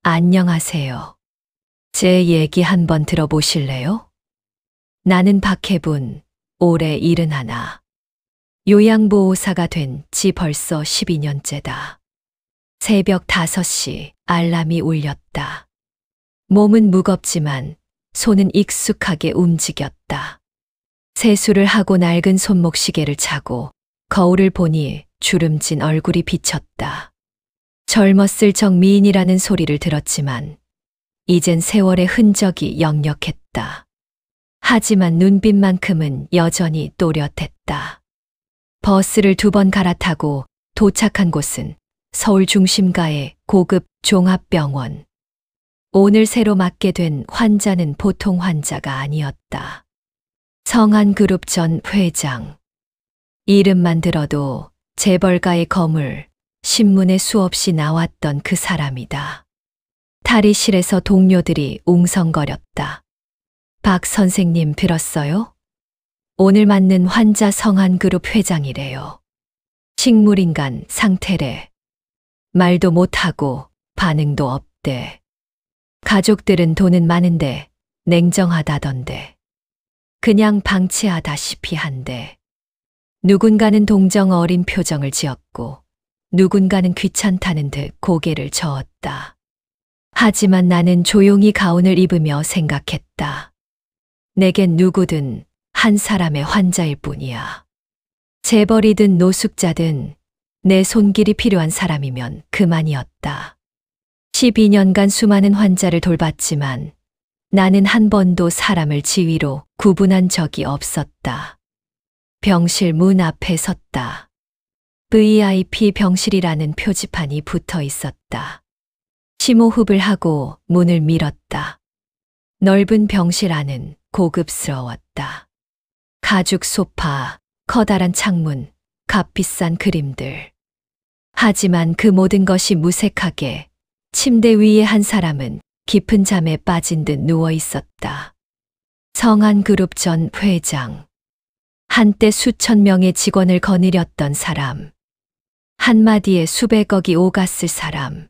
안녕하세요. 제 얘기 한번 들어보실래요? 나는 박혜분, 올해 71. 요양보호사가 된 지 벌써 12년째다. 새벽 5시 알람이 울렸다. 몸은 무겁지만 손은 익숙하게 움직였다. 세수를 하고 낡은 손목시계를 차고 거울을 보니 주름진 얼굴이 비쳤다. 젊었을 적 미인이라는 소리를 들었지만 이젠 세월의 흔적이 역력했다. 하지만 눈빛만큼은 여전히 또렷했다. 버스를 2번 갈아타고 도착한 곳은 서울 중심가의 고급 종합병원. 오늘 새로 맡게 된 환자는 보통 환자가 아니었다. 성한그룹 전 회장. 이름만 들어도 재벌가의 거물, 신문에 수없이 나왔던 그 사람이다. 탈의실에서 동료들이 웅성거렸다. 박 선생님 들었어요? 오늘 맞는 환자 성한그룹 회장이래요. 식물인간 상태래. 말도 못하고 반응도 없대. 가족들은 돈은 많은데 냉정하다던데. 그냥 방치하다시피 한데. 누군가는 동정 어린 표정을 지었고 누군가는 귀찮다는 듯 고개를 저었다. 하지만 나는 조용히 가운을 입으며 생각했다. 내겐 누구든 한 사람의 환자일 뿐이야. 재벌이든 노숙자든 내 손길이 필요한 사람이면 그만이었다. 12년간 수많은 환자를 돌봤지만 나는 한 번도 사람을 지위로 구분한 적이 없었다. 병실 문 앞에 섰다. VIP 병실이라는 표지판이 붙어 있었다. 심호흡을 하고 문을 밀었다. 넓은 병실 안은 고급스러웠다. 가죽 소파, 커다란 창문, 값비싼 그림들. 하지만 그 모든 것이 무색하게 침대 위에 한 사람은 깊은 잠에 빠진 듯 누워 있었다. 성한그룹 전 회장. 한때 수천 명의 직원을 거느렸던 사람. 한마디에 수백억이 오갔을 사람.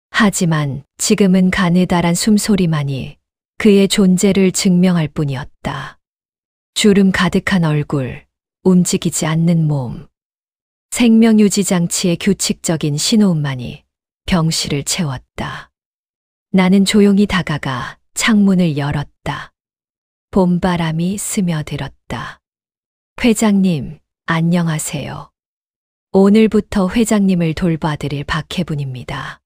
하지만 지금은 가느다란 숨소리만이 그의 존재를 증명할 뿐이었다. 주름 가득한 얼굴, 움직이지 않는 몸. 생명유지 장치의 규칙적인 신호음만이 병실을 채웠다. 나는 조용히 다가가 창문을 열었다. 봄바람이 스며들었다. 회장님, 안녕하세요. 오늘부터 회장님을 돌봐드릴 박혜분입니다.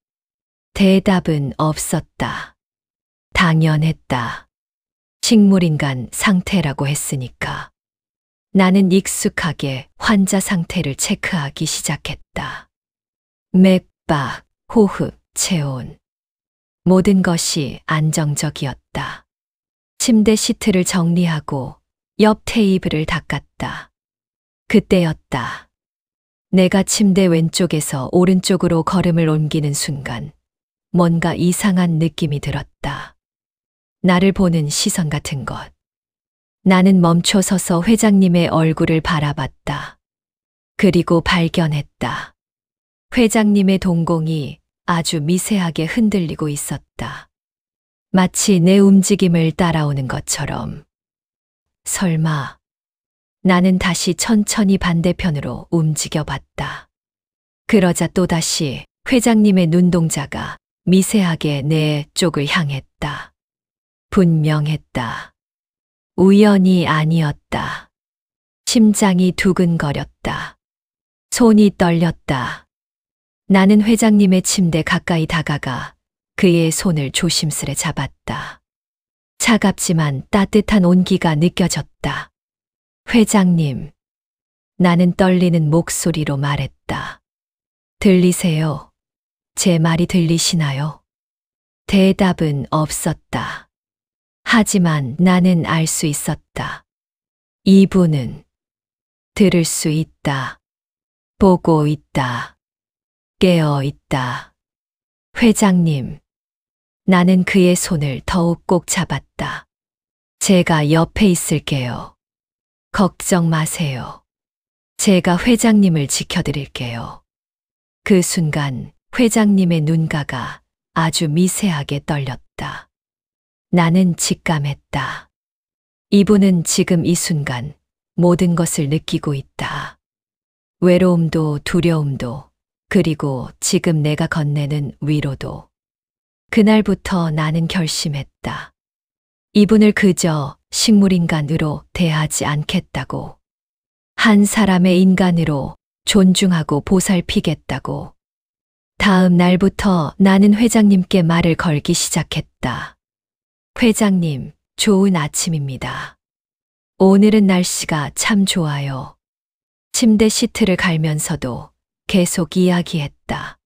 대답은 없었다. 당연했다. 식물인간 상태라고 했으니까. 나는 익숙하게 환자 상태를 체크하기 시작했다. 맥박, 호흡, 체온. 모든 것이 안정적이었다. 침대 시트를 정리하고 옆 테이블을 닦았다. 그때였다. 내가 침대 왼쪽에서 오른쪽으로 걸음을 옮기는 순간 뭔가 이상한 느낌이 들었다. 나를 보는 시선 같은 것. 나는 멈춰 서서 회장님의 얼굴을 바라봤다. 그리고 발견했다. 회장님의 동공이 아주 미세하게 흔들리고 있었다. 마치 내 움직임을 따라오는 것처럼. 설마. 나는 다시 천천히 반대편으로 움직여 봤다. 그러자 또다시 회장님의 눈동자가 미세하게 내 쪽을 향했다. 분명했다. 우연이 아니었다. 심장이 두근거렸다. 손이 떨렸다. 나는 회장님의 침대 가까이 다가가 그의 손을 조심스레 잡았다. 차갑지만 따뜻한 온기가 느껴졌다. 회장님, 나는 떨리는 목소리로 말했다. 들리세요? 제 말이 들리시나요? 대답은 없었다. 하지만 나는 알 수 있었다. 이분은 들을 수 있다. 보고 있다. 깨어 있다. 회장님, 나는 그의 손을 더욱 꼭 잡았다. 제가 옆에 있을게요. 걱정 마세요. 제가 회장님을 지켜드릴게요. 그 순간 회장님의 눈가가 아주 미세하게 떨렸다. 나는 직감했다. 이분은 지금 이 순간 모든 것을 느끼고 있다. 외로움도 두려움도, 그리고 지금 내가 건네는 위로도. 그날부터 나는 결심했다. 이분을 그저 식물인간으로 대하지 않겠다고. 한 사람의 인간으로 존중하고 보살피겠다고. 다음 날부터 나는 회장님께 말을 걸기 시작했다. 회장님, 좋은 아침입니다. 오늘은 날씨가 참 좋아요. 침대 시트를 갈면서도 계속 이야기했다.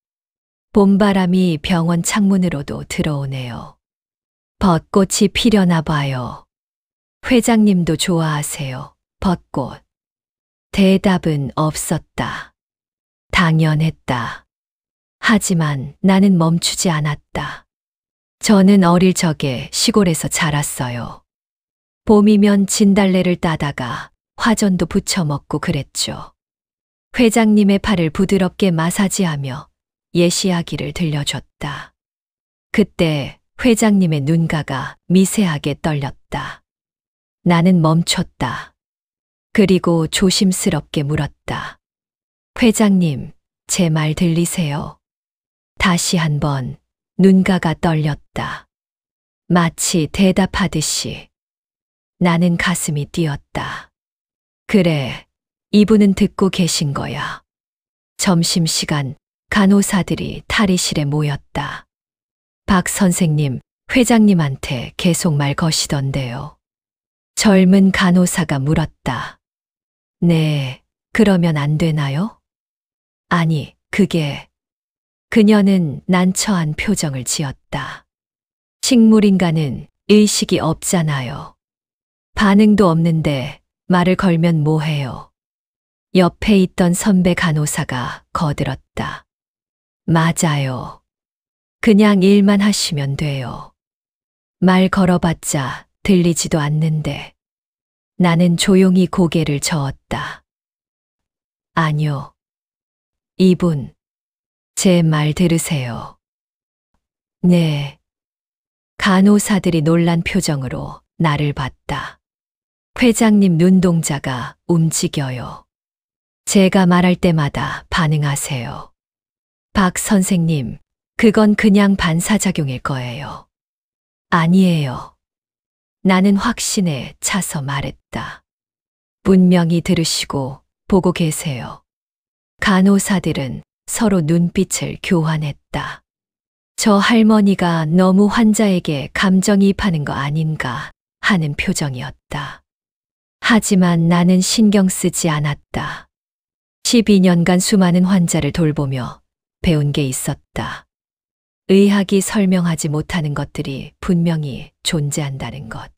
봄바람이 병원 창문으로도 들어오네요. 벚꽃이 피려나 봐요. 회장님도 좋아하세요, 벚꽃. 대답은 없었다. 당연했다. 하지만 나는 멈추지 않았다. 저는 어릴 적에 시골에서 자랐어요. 봄이면 진달래를 따다가 화전도 부쳐 먹고 그랬죠. 회장님의 팔을 부드럽게 마사지하며 옛 이야기를 들려줬다. 그때 회장님의 눈가가 미세하게 떨렸다. 나는 멈췄다. 그리고 조심스럽게 물었다. 회장님, 제 말 들리세요? 다시 한번 눈가가 떨렸다. 마치 대답하듯이. 나는 가슴이 뛰었다. 그래, 이분은 듣고 계신 거야. 점심시간 간호사들이 탈의실에 모였다. 박 선생님, 회장님한테 계속 말 거시던데요. 젊은 간호사가 물었다. 네, 그러면 안 되나요? 아니, 그녀는 난처한 표정을 지었다. 식물인간은 의식이 없잖아요. 반응도 없는데 말을 걸면 뭐해요? 옆에 있던 선배 간호사가 거들었다. 맞아요. 그냥 일만 하시면 돼요. 말 걸어봤자 들리지도 않는데. 나는 조용히 고개를 저었다. 아니요. 이분, 제 말 들으세요. 네. 간호사들이 놀란 표정으로 나를 봤다. 회장님 눈동자가 움직여요. 제가 말할 때마다 반응하세요. 박 선생님, 그건 그냥 반사작용일 거예요. 아니에요. 나는 확신에 차서 말했다. 분명히 들으시고 보고 계세요. 간호사들은 서로 눈빛을 교환했다. 저 할머니가 너무 환자에게 감정이입하는 거 아닌가 하는 표정이었다. 하지만 나는 신경 쓰지 않았다. 12년간 수많은 환자를 돌보며 배운 게 있었다. 의학이 설명하지 못하는 것들이 분명히 존재한다는 것.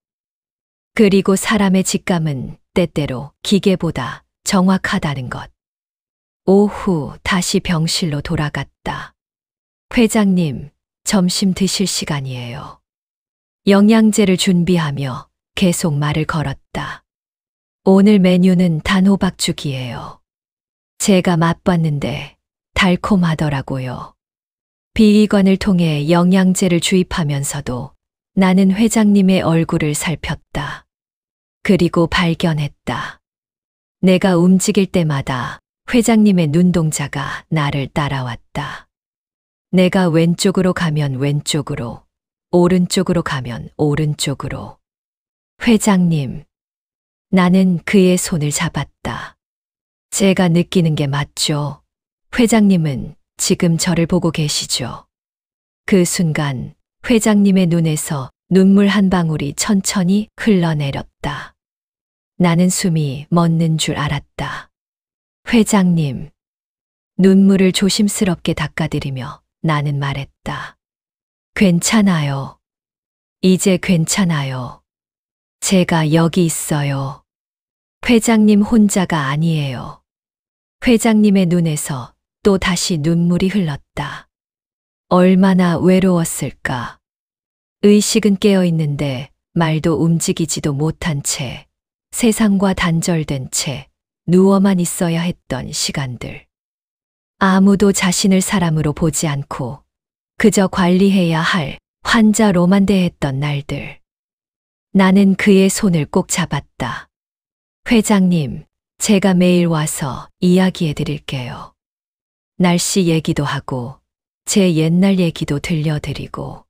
그리고 사람의 직감은 때때로 기계보다 정확하다는 것. 오후 다시 병실로 돌아갔다. 회장님, 점심 드실 시간이에요. 영양제를 준비하며 계속 말을 걸었다. 오늘 메뉴는 단호박죽이에요. 제가 맛봤는데 달콤하더라고요. 비위관을 통해 영양제를 주입하면서도 나는 회장님의 얼굴을 살폈다. 그리고 발견했다. 내가 움직일 때마다 회장님의 눈동자가 나를 따라왔다. 내가 왼쪽으로 가면 왼쪽으로, 오른쪽으로 가면 오른쪽으로. 회장님, 나는 그의 손을 잡았다. 제가 느끼는 게 맞죠? 회장님은 지금 저를 보고 계시죠? 그 순간 회장님의 눈에서 눈물 한 방울이 천천히 흘러내렸다. 나는 숨이 멎는 줄 알았다. 회장님, 눈물을 조심스럽게 닦아드리며 나는 말했다. 괜찮아요. 이제 괜찮아요. 제가 여기 있어요. 회장님 혼자가 아니에요. 회장님의 눈에서 또 다시 눈물이 흘렀다. 얼마나 외로웠을까. 의식은 깨어 있는데 말도 움직이지도 못한 채, 세상과 단절된 채 누워만 있어야 했던 시간들. 아무도 자신을 사람으로 보지 않고 그저 관리해야 할 환자로만 대했던 날들. 나는 그의 손을 꼭 잡았다. 회장님, 제가 매일 와서 이야기해 드릴게요. 날씨 얘기도 하고, 제 옛날 얘기도 들려드리고.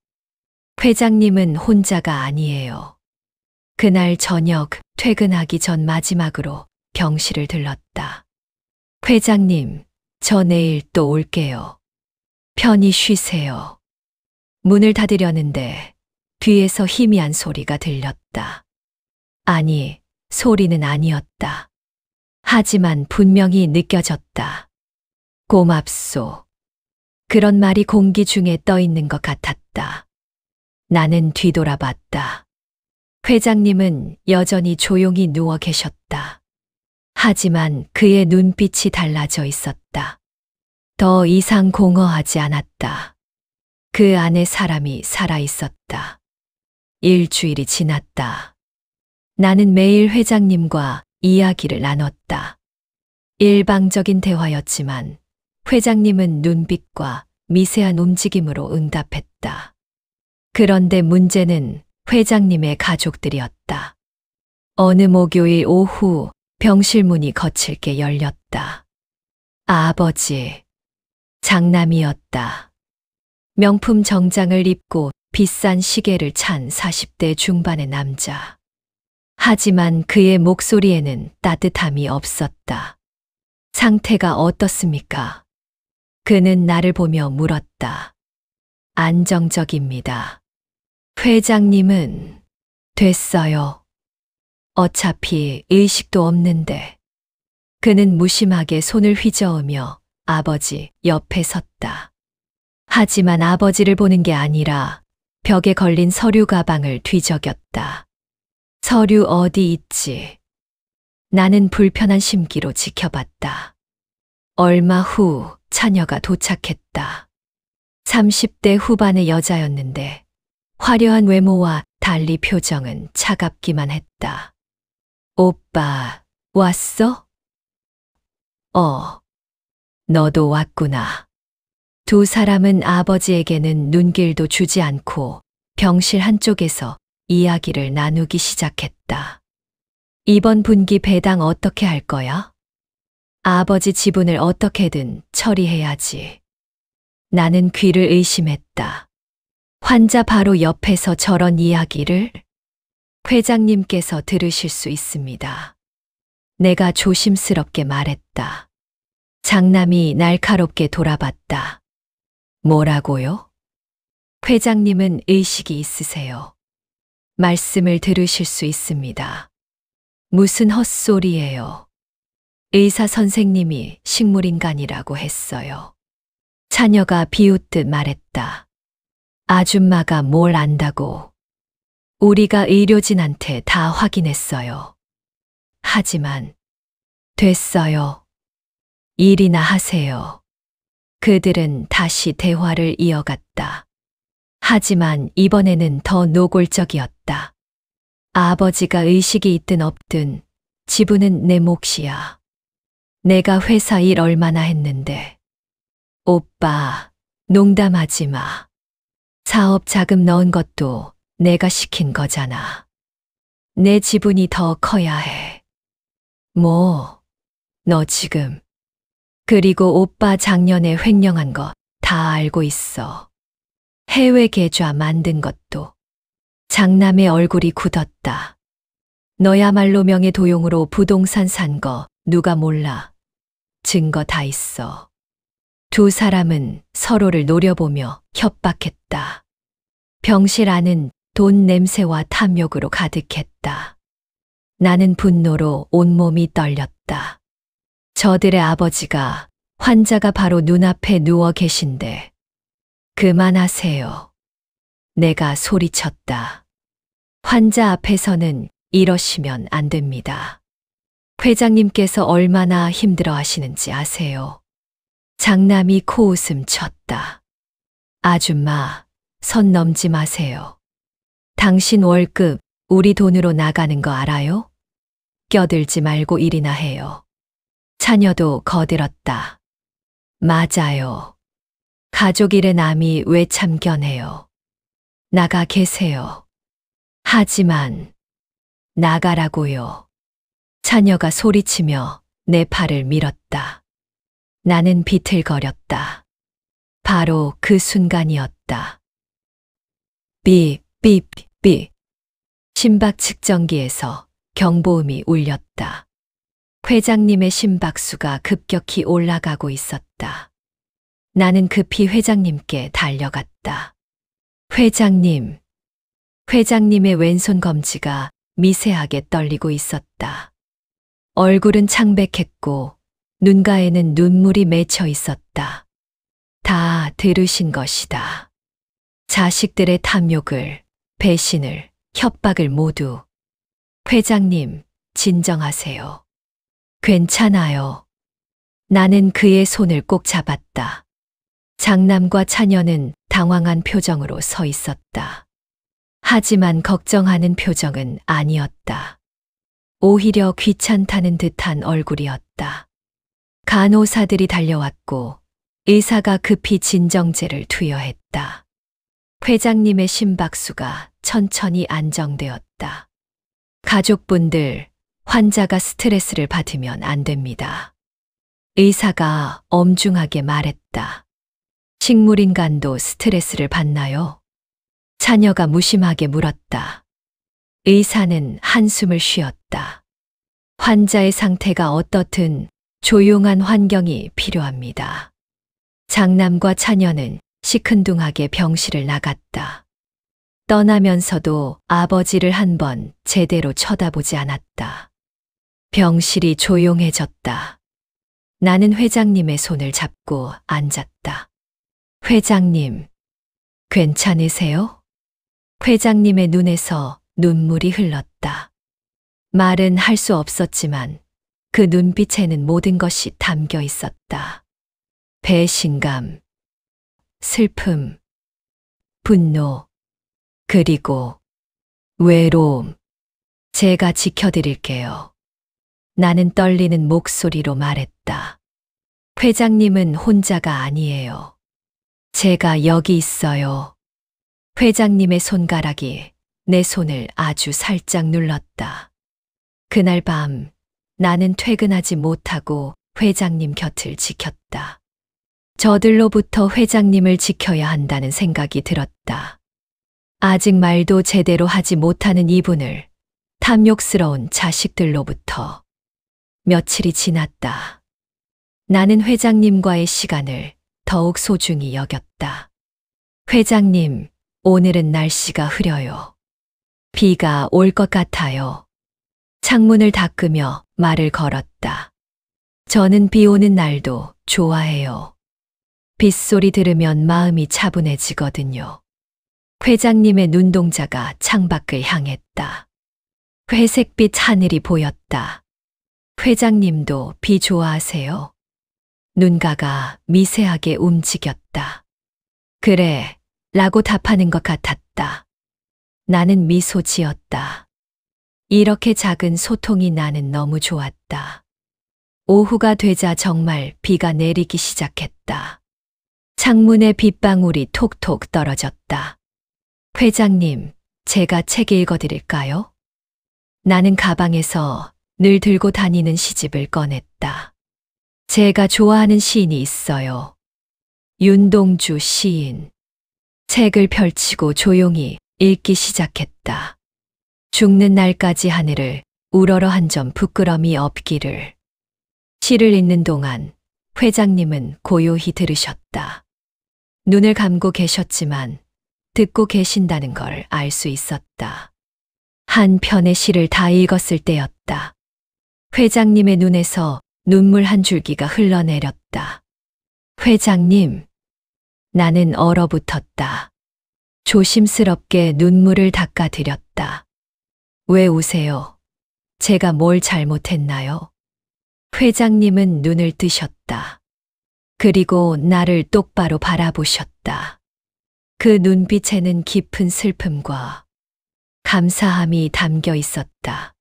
회장님은 혼자가 아니에요. 그날 저녁 퇴근하기 전 마지막으로 병실을 들렀다. 회장님, 저 내일 또 올게요. 편히 쉬세요. 문을 닫으려는데 뒤에서 희미한 소리가 들렸다. 아니, 소리는 아니었다. 하지만 분명히 느껴졌다. 고맙소. 그런 말이 공기 중에 떠 있는 것 같았다. 나는 뒤돌아봤다. 회장님은 여전히 조용히 누워 계셨다. 하지만 그의 눈빛이 달라져 있었다. 더 이상 공허하지 않았다. 그 안에 사람이 살아 있었다. 일주일이 지났다. 나는 매일 회장님과 이야기를 나눴다. 일방적인 대화였지만 회장님은 눈빛과 미세한 움직임으로 응답했다. 그런데 문제는 회장님의 가족들이었다. 어느 목요일 오후 병실 문이 거칠게 열렸다. 아버지. 장남이었다. 명품 정장을 입고 비싼 시계를 찬 40대 중반의 남자. 하지만 그의 목소리에는 따뜻함이 없었다. 상태가 어떻습니까? 그는 나를 보며 물었다. 안정적입니다. 회장님은 됐어요. 어차피 의식도 없는데. 그는 무심하게 손을 휘저으며 아버지 옆에 섰다. 하지만 아버지를 보는 게 아니라 벽에 걸린 서류 가방을 뒤적였다. 서류 어디 있지? 나는 불편한 심기로 지켜봤다. 얼마 후 차녀가 도착했다. 30대 후반의 여자였는데 화려한 외모와 달리 표정은 차갑기만 했다. 오빠, 왔어? 너도 왔구나. 두 사람은 아버지에게는 눈길도 주지 않고 병실 한쪽에서 이야기를 나누기 시작했다. 이번 분기 배당 어떻게 할 거야? 아버지 지분을 어떻게든 처리해야지. 나는 귀를 의심했다. 환자 바로 옆에서 저런 이야기를? 회장님께서 들으실 수 있습니다. 내가 조심스럽게 말했다. 장남이 날카롭게 돌아봤다. 뭐라고요? 회장님은 의식이 있으세요. 말씀을 들으실 수 있습니다. 무슨 헛소리예요. 의사 선생님이 식물인간이라고 했어요. 차녀가 비웃듯 말했다. 아줌마가 뭘 안다고. 우리가 의료진한테 다 확인했어요. 하지만 됐어요. 일이나 하세요. 그들은 다시 대화를 이어갔다. 하지만 이번에는 더 노골적이었다. 아버지가 의식이 있든 없든 지분은 내 몫이야. 내가 회사 일 얼마나 했는데. 오빠, 농담하지 마. 사업 자금 넣은 것도 내가 시킨 거잖아. 내 지분이 더 커야 해. 너 지금. 그리고 오빠 작년에 횡령한 거 다 알고 있어. 해외 계좌 만든 것도. 장남의 얼굴이 굳었다. 너야말로 명예도용으로 부동산 산 거 누가 몰라. 증거 다 있어. 두 사람은 서로를 노려보며 협박했다. 병실 안은 돈 냄새와 탐욕으로 가득했다. 나는 분노로 온몸이 떨렸다. 저들의 아버지가 환자가 바로 눈앞에 누워 계신데 그만하세요. 내가 소리쳤다. 환자 앞에서는 이러시면 안 됩니다. 회장님께서 얼마나 힘들어 하시는지 아세요? 장남이 코웃음 쳤다. 아줌마, 선 넘지 마세요. 당신 월급 우리 돈으로 나가는 거 알아요? 껴들지 말고 일이나 해요. 차녀도 거들었다. 맞아요. 가족 일에 남이 왜 참견해요. 나가 계세요. 하지만 나가라고요. 자녀가 소리치며 내 팔을 밀었다. 나는 비틀거렸다. 바로 그 순간이었다. 삐. 심박 측정기에서 경보음이 울렸다. 회장님의 심박수가 급격히 올라가고 있었다. 나는 급히 회장님께 달려갔다. 회장님. 회장님의 왼손 검지가 미세하게 떨리고 있었다. 얼굴은 창백했고 눈가에는 눈물이 맺혀 있었다. 다 들으신 것이다. 자식들의 탐욕을, 배신을, 협박을 모두. 회장님, 진정하세요. 괜찮아요. 나는 그의 손을 꼭 잡았다. 장남과 차녀는 당황한 표정으로 서 있었다. 하지만 걱정하는 표정은 아니었다. 오히려 귀찮다는 듯한 얼굴이었다. 간호사들이 달려왔고 의사가 급히 진정제를 투여했다. 회장님의 심박수가 천천히 안정되었다. 가족분들, 환자가 스트레스를 받으면 안 됩니다. 의사가 엄중하게 말했다. 식물인간도 스트레스를 받나요? 자녀가 무심하게 물었다. 의사는 한숨을 쉬었다. 환자의 상태가 어떻든 조용한 환경이 필요합니다. 장남과 차녀는 시큰둥하게 병실을 나갔다. 떠나면서도 아버지를 한 번 제대로 쳐다보지 않았다. 병실이 조용해졌다. 나는 회장님의 손을 잡고 앉았다. 회장님, 괜찮으세요? 회장님의 눈에서 눈물이 흘렀다. 말은 할 수 없었지만 그 눈빛에는 모든 것이 담겨 있었다. 배신감, 슬픔, 분노, 그리고 외로움. 제가 지켜드릴게요. 나는 떨리는 목소리로 말했다. 회장님은 혼자가 아니에요. 제가 여기 있어요. 회장님의 손가락이 내 손을 아주 살짝 눌렀다. 그날 밤 나는 퇴근하지 못하고 회장님 곁을 지켰다. 저들로부터 회장님을 지켜야 한다는 생각이 들었다. 아직 말도 제대로 하지 못하는 이분을 탐욕스러운 자식들로부터. 며칠이 지났다. 나는 회장님과의 시간을 더욱 소중히 여겼다. 회장님, 오늘은 날씨가 흐려요. 비가 올 것 같아요. 창문을 닦으며 말을 걸었다. 저는 비 오는 날도 좋아해요. 빗소리 들으면 마음이 차분해지거든요. 회장님의 눈동자가 창밖을 향했다. 회색빛 하늘이 보였다. 회장님도 비 좋아하세요? 눈가가 미세하게 움직였다. 그래, 라고 답하는 것 같았다. 나는 미소 지었다. 이렇게 작은 소통이 나는 너무 좋았다. 오후가 되자 정말 비가 내리기 시작했다. 창문에 빗방울이 톡톡 떨어졌다. 회장님, 제가 책 읽어드릴까요? 나는 가방에서 늘 들고 다니는 시집을 꺼냈다. 제가 좋아하는 시인이 있어요. 윤동주 시인. 책을 펼치고 조용히 읽기 시작했다. 죽는 날까지 하늘을 우러러 한 점 부끄럼이 없기를. 시를 읽는 동안 회장님은 고요히 들으셨다. 눈을 감고 계셨지만 듣고 계신다는 걸 알 수 있었다. 한 편의 시를 다 읽었을 때였다. 회장님의 눈에서 눈물 한 줄기가 흘러내렸다. 회장님, 나는 얼어붙었다. 조심스럽게 눈물을 닦아드렸다. 왜 우세요? 제가 뭘 잘못했나요? 회장님은 눈을 뜨셨다. 그리고 나를 똑바로 바라보셨다. 그 눈빛에는 깊은 슬픔과 감사함이 담겨 있었다.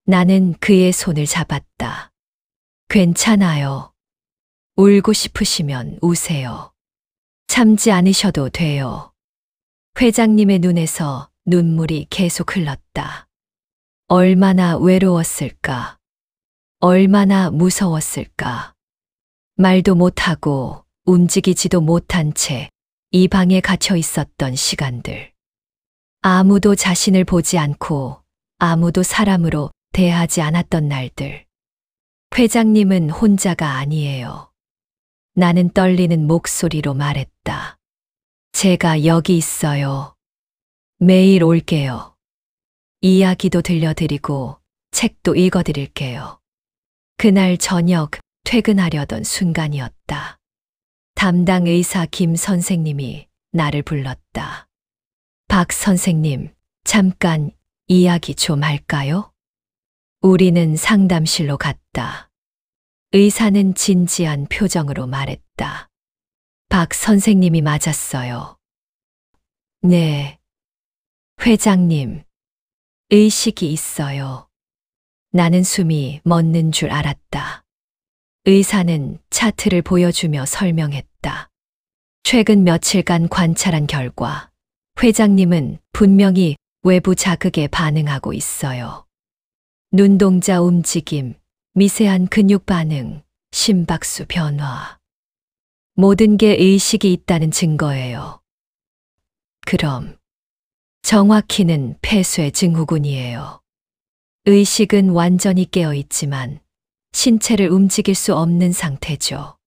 나는 그의 손을 잡았다. 괜찮아요. 울고 싶으시면 우세요. 참지 않으셔도 돼요. 회장님의 눈에서 눈물이 계속 흘렀다. 얼마나 외로웠을까? 얼마나 무서웠을까? 말도 못하고 움직이지도 못한 채 이 방에 갇혀 있었던 시간들. 아무도 자신을 보지 않고 아무도 사람으로 대하지 않았던 날들. 회장님은 혼자가 아니에요. 나는 떨리는 목소리로 말했다. 제가 여기 있어요. 매일 올게요. 이야기도 들려드리고 책도 읽어드릴게요. 그날 저녁 퇴근하려던 순간이었다. 담당 의사 김 선생님이 나를 불렀다. 박 선생님, 잠깐 이야기 좀 할까요? 우리는 상담실로 갔다. 의사는 진지한 표정으로 말했다. 박 선생님이 맞았어요. 네. 회장님, 의식이 있어요. 나는 숨이 멎는 줄 알았다. 의사는 차트를 보여주며 설명했다. 최근 며칠간 관찰한 결과 회장님은 분명히 외부 자극에 반응하고 있어요. 눈동자 움직임, 미세한 근육 반응, 심박수 변화. 모든 게 의식이 있다는 증거예요. 그럼 정확히는 폐쇄 증후군이에요. 의식은 완전히 깨어 있지만 신체를 움직일 수 없는 상태죠.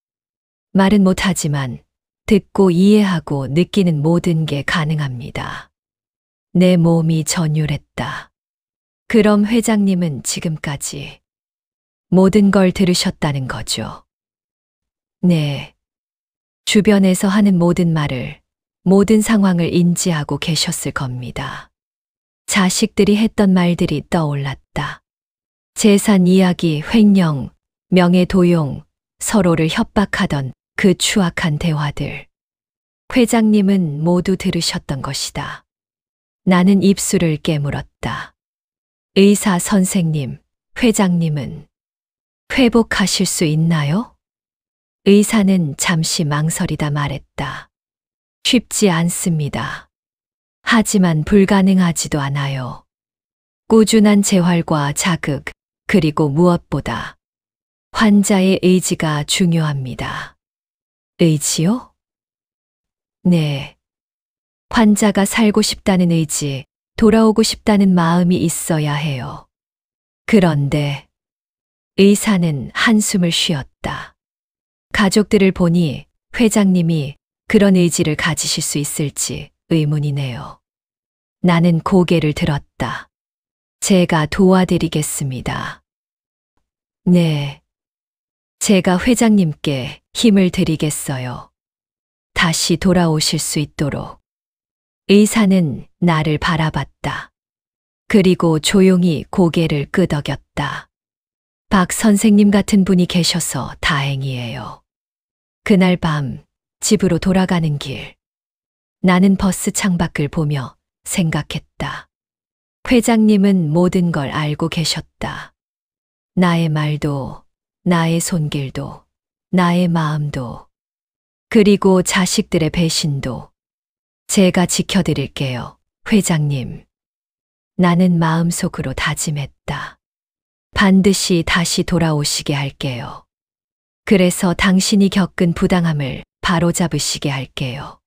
말은 못하지만 듣고 이해하고 느끼는 모든 게 가능합니다. 내 몸이 전율했다. 그럼 회장님은 지금까지 모든 걸 들으셨다는 거죠. 네. 주변에서 하는 모든 말을, 모든 상황을 인지하고 계셨을 겁니다. 자식들이 했던 말들이 떠올랐다. 재산 이야기, 횡령, 명예 도용, 서로를 협박하던 그 추악한 대화들. 회장님은 모두 들으셨던 것이다. 나는 입술을 깨물었다. 의사 선생님, 회장님은 회복하실 수 있나요? 의사는 잠시 망설이다 말했다. 쉽지 않습니다. 하지만 불가능하지도 않아요. 꾸준한 재활과 자극, 그리고 무엇보다 환자의 의지가 중요합니다. 의지요? 네. 환자가 살고 싶다는 의지, 돌아오고 싶다는 마음이 있어야 해요. 그런데 의사는 한숨을 쉬었다. 가족들을 보니 회장님이 그런 의지를 가지실 수 있을지 의문이네요. 나는 고개를 들었다. 제가 도와드리겠습니다. 네. 제가 회장님께 힘을 드리겠어요. 다시 돌아오실 수 있도록. 의사는 나를 바라봤다. 그리고 조용히 고개를 끄덕였다. 박 선생님 같은 분이 계셔서 다행이에요. 그날 밤 집으로 돌아가는 길. 나는 버스 창밖을 보며 생각했다. 회장님은 모든 걸 알고 계셨다. 나의 말도, 나의 손길도, 나의 마음도, 그리고 자식들의 배신도. 제가 지켜드릴게요, 회장님. 나는 마음속으로 다짐했다. 반드시 다시 돌아오시게 할게요. 그래서 당신이 겪은 부당함을 바로잡으시게 할게요.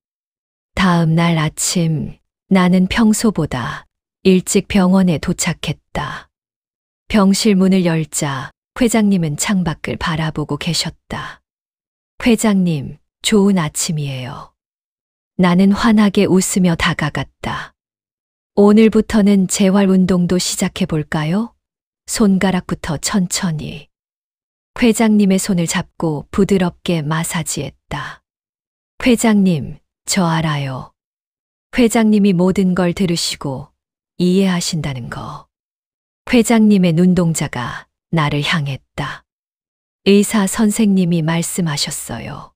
다음 날 아침 나는 평소보다 일찍 병원에 도착했다. 병실 문을 열자 회장님은 창밖을 바라보고 계셨다. 회장님, 좋은 아침이에요. 나는 환하게 웃으며 다가갔다. 오늘부터는 재활 운동도 시작해 볼까요? 손가락부터 천천히. 회장님의 손을 잡고 부드럽게 마사지했다. 회장님, 저 알아요. 회장님이 모든 걸 들으시고 이해하신다는 거. 회장님의 눈동자가 나를 향했다. 의사 선생님이 말씀하셨어요.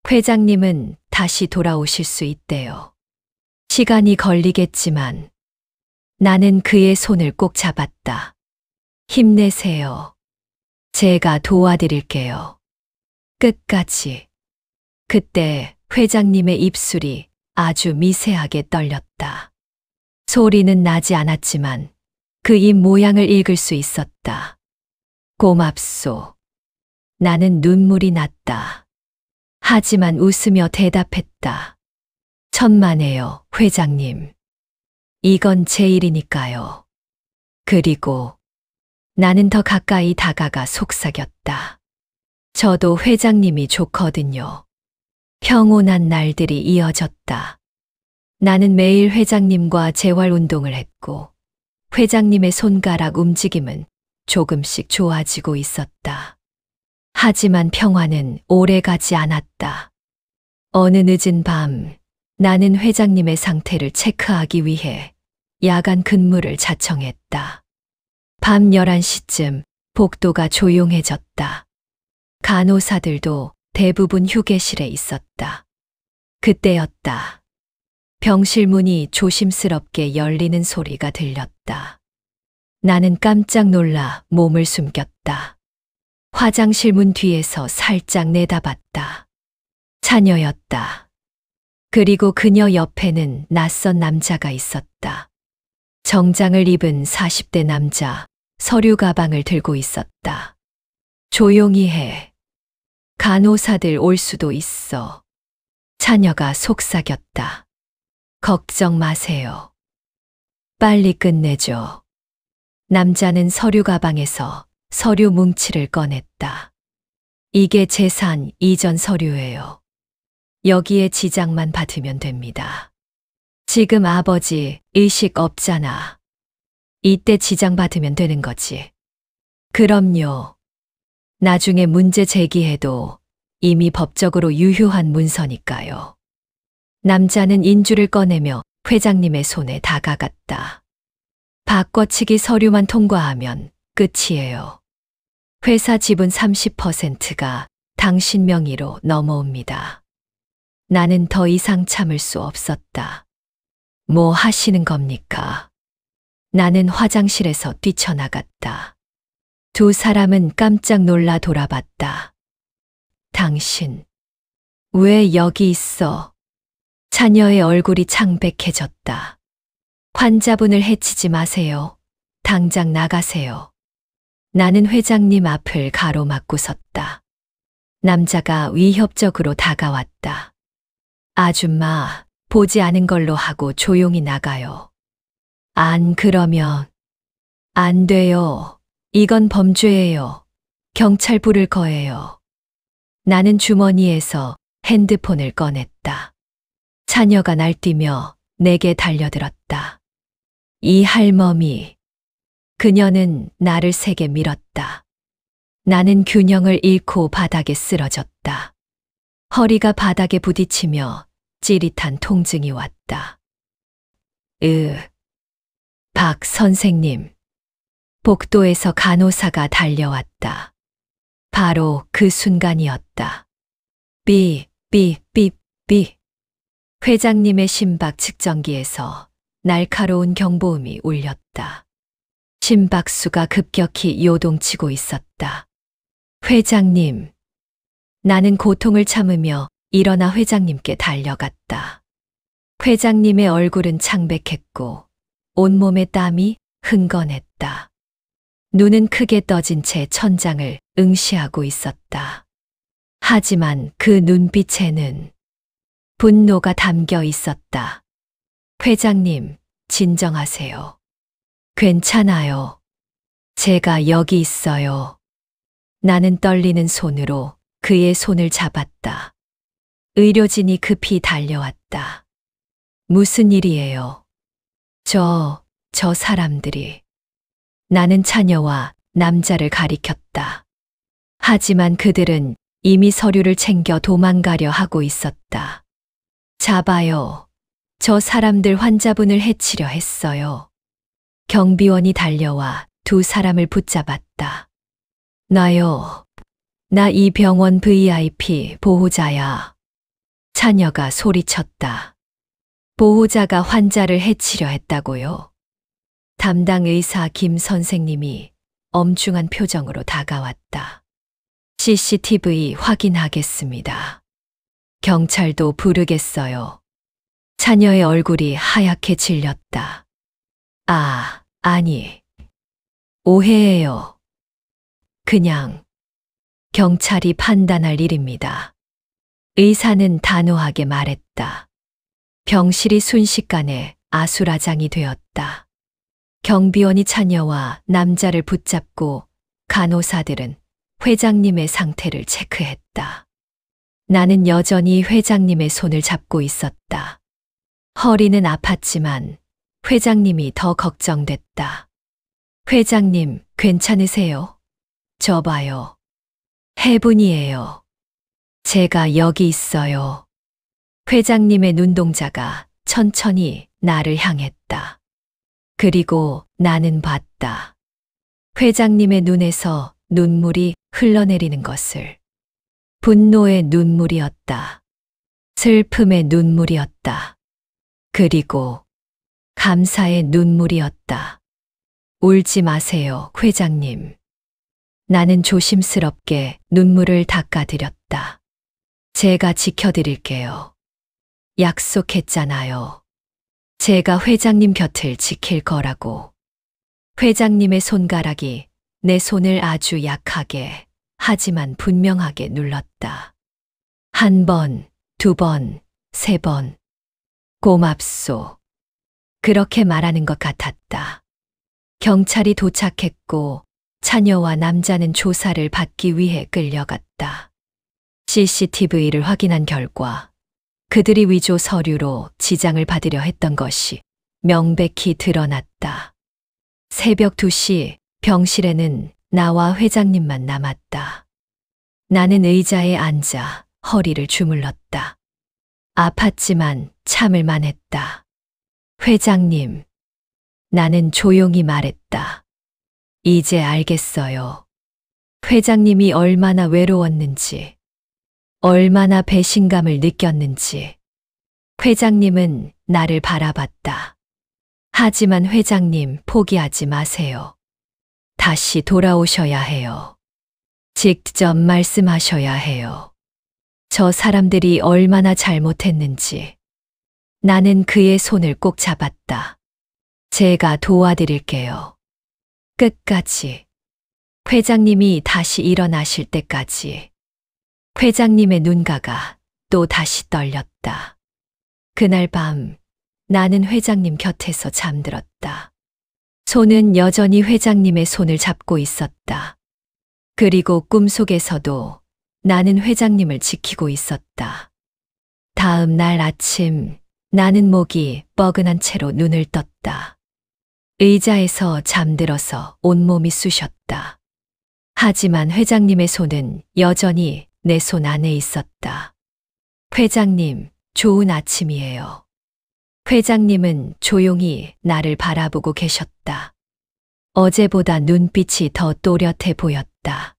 회장님은 다시 돌아오실 수 있대요. 시간이 걸리겠지만 나는 그의 손을 꼭 잡았다. 힘내세요. 제가 도와드릴게요. 끝까지. 그때 회장님의 입술이 아주 미세하게 떨렸다. 소리는 나지 않았지만 그 입 모양을 읽을 수 있었다. 고맙소. 나는 눈물이 났다. 하지만 웃으며 대답했다. 천만에요, 회장님. 이건 제 일이니까요. 그리고 나는 더 가까이 다가가 속삭였다. 저도 회장님이 좋거든요. 평온한 날들이 이어졌다. 나는 매일 회장님과 재활 운동을 했고, 회장님의 손가락 움직임은 조금씩 좋아지고 있었다. 하지만 평화는 오래 가지 않았다. 어느 늦은 밤, 나는 회장님의 상태를 체크하기 위해 야간 근무를 자청했다. 밤 11시쯤 복도가 조용해졌다. 간호사들도 대부분 휴게실에 있었다. 그때였다. 병실 문이 조심스럽게 열리는 소리가 들렸다. 나는 깜짝 놀라 몸을 숨겼다. 화장실 문 뒤에서 살짝 내다봤다. 차녀였다. 그리고 그녀 옆에는 낯선 남자가 있었다. 정장을 입은 40대 남자, 서류 가방을 들고 있었다. 조용히 해. 간호사들 올 수도 있어. 차녀가 속삭였다. 걱정 마세요. 빨리 끝내죠. 남자는 서류 가방에서 서류 뭉치를 꺼냈다. 이게 재산 이전 서류예요. 여기에 지장만 받으면 됩니다. 지금 아버지 의식 없잖아. 이때 지장 받으면 되는 거지. 그럼요. 나중에 문제 제기해도 이미 법적으로 유효한 문서니까요. 남자는 인주를 꺼내며 회장님의 손에 다가갔다. 바꿔치기 서류만 통과하면 끝이에요. 회사 지분 30%가 당신 명의로 넘어옵니다. 나는 더 이상 참을 수 없었다. 뭐 하시는 겁니까? 나는 화장실에서 뛰쳐나갔다. 두 사람은 깜짝 놀라 돌아봤다. 당신, 왜 여기 있어? 차녀의 얼굴이 창백해졌다. 환자분을 해치지 마세요. 당장 나가세요. 나는 회장님 앞을 가로막고 섰다. 남자가 위협적으로 다가왔다. 아줌마, 보지 않은 걸로 하고 조용히 나가요. 안 그러면 안 돼요. 이건 범죄예요. 경찰 부를 거예요. 나는 주머니에서 핸드폰을 꺼냈다. 차녀가 날뛰며 내게 달려들었다. 이 할멈이. 그녀는 나를 세게 밀었다. 나는 균형을 잃고 바닥에 쓰러졌다. 허리가 바닥에 부딪히며 찌릿한 통증이 왔다. 박 선생님. 복도에서 간호사가 달려왔다. 바로 그 순간이었다. 삐. 회장님의 심박 측정기에서 날카로운 경보음이 울렸다. 심박수가 급격히 요동치고 있었다. 회장님. 나는 고통을 참으며 일어나 회장님께 달려갔다. 회장님의 얼굴은 창백했고 온몸에 땀이 흥건했다. 눈은 크게 떠진 채 천장을 응시하고 있었다. 하지만 그 눈빛에는 분노가 담겨 있었다. 회장님, 진정하세요. 괜찮아요. 제가 여기 있어요. 나는 떨리는 손으로 그의 손을 잡았다. 의료진이 급히 달려왔다. 무슨 일이에요? 저 사람들이. 나는 차녀와 남자를 가리켰다. 하지만 그들은 이미 서류를 챙겨 도망가려 하고 있었다. 잡아요. 저 사람들 환자분을 해치려 했어요. 경비원이 달려와 두 사람을 붙잡았다. 나요. 나 이 병원 VIP 보호자야. 차녀가 소리쳤다. 보호자가 환자를 해치려 했다고요? 담당 의사 김 선생님이 엄중한 표정으로 다가왔다. CCTV 확인하겠습니다. 경찰도 부르겠어요. 차녀의 얼굴이 하얗게 질렸다. 아니. 오해예요. 그냥 경찰이 판단할 일입니다. 의사는 단호하게 말했다. 병실이 순식간에 아수라장이 되었다. 경비원이 차녀와 남자를 붙잡고 간호사들은 회장님의 상태를 체크했다. 나는 여전히 회장님의 손을 잡고 있었다. 허리는 아팠지만 회장님이 더 걱정됐다. 회장님, 괜찮으세요? 저 봐요. 해분이에요. 제가 여기 있어요. 회장님의 눈동자가 천천히 나를 향했다. 그리고 나는 봤다. 회장님의 눈에서 눈물이 흘러내리는 것을. 분노의 눈물이었다. 슬픔의 눈물이었다. 그리고 감사의 눈물이었다. 울지 마세요, 회장님. 나는 조심스럽게 눈물을 닦아드렸다. 제가 지켜드릴게요. 약속했잖아요. 제가 회장님 곁을 지킬 거라고. 회장님의 손가락이 내 손을 아주 약하게, 하지만 분명하게 눌렀다. 1번, 2번, 3번. 고맙소. 그렇게 말하는 것 같았다. 경찰이 도착했고 차녀와 남자는 조사를 받기 위해 끌려갔다. CCTV를 확인한 결과 그들이 위조 서류로 지장을 받으려 했던 것이 명백히 드러났다. 새벽 2시 병실에는 나와 회장님만 남았다. 나는 의자에 앉아 허리를 주물렀다. 아팠지만 참을만 했다. 회장님, 나는 조용히 말했다. 이제 알겠어요. 회장님이 얼마나 외로웠는지, 얼마나 배신감을 느꼈는지. 회장님은 나를 바라봤다. 하지만 회장님, 포기하지 마세요. 다시 돌아오셔야 해요. 직접 말씀하셔야 해요. 저 사람들이 얼마나 잘못했는지. 나는 그의 손을 꼭 잡았다. 제가 도와드릴게요. 끝까지. 회장님이 다시 일어나실 때까지. 회장님의 눈가가 또 다시 떨렸다. 그날 밤 나는 회장님 곁에서 잠들었다. 손은 여전히 회장님의 손을 잡고 있었다. 그리고 꿈속에서도 나는 회장님을 지키고 있었다. 다음 날 아침 나는 목이 뻐근한 채로 눈을 떴다. 의자에서 잠들어서 온몸이 쑤셨다. 하지만 회장님의 손은 여전히 내 손 안에 있었다. 회장님, 좋은 아침이에요. 회장님은 조용히 나를 바라보고 계셨다. 어제보다 눈빛이 더 또렷해 보였다.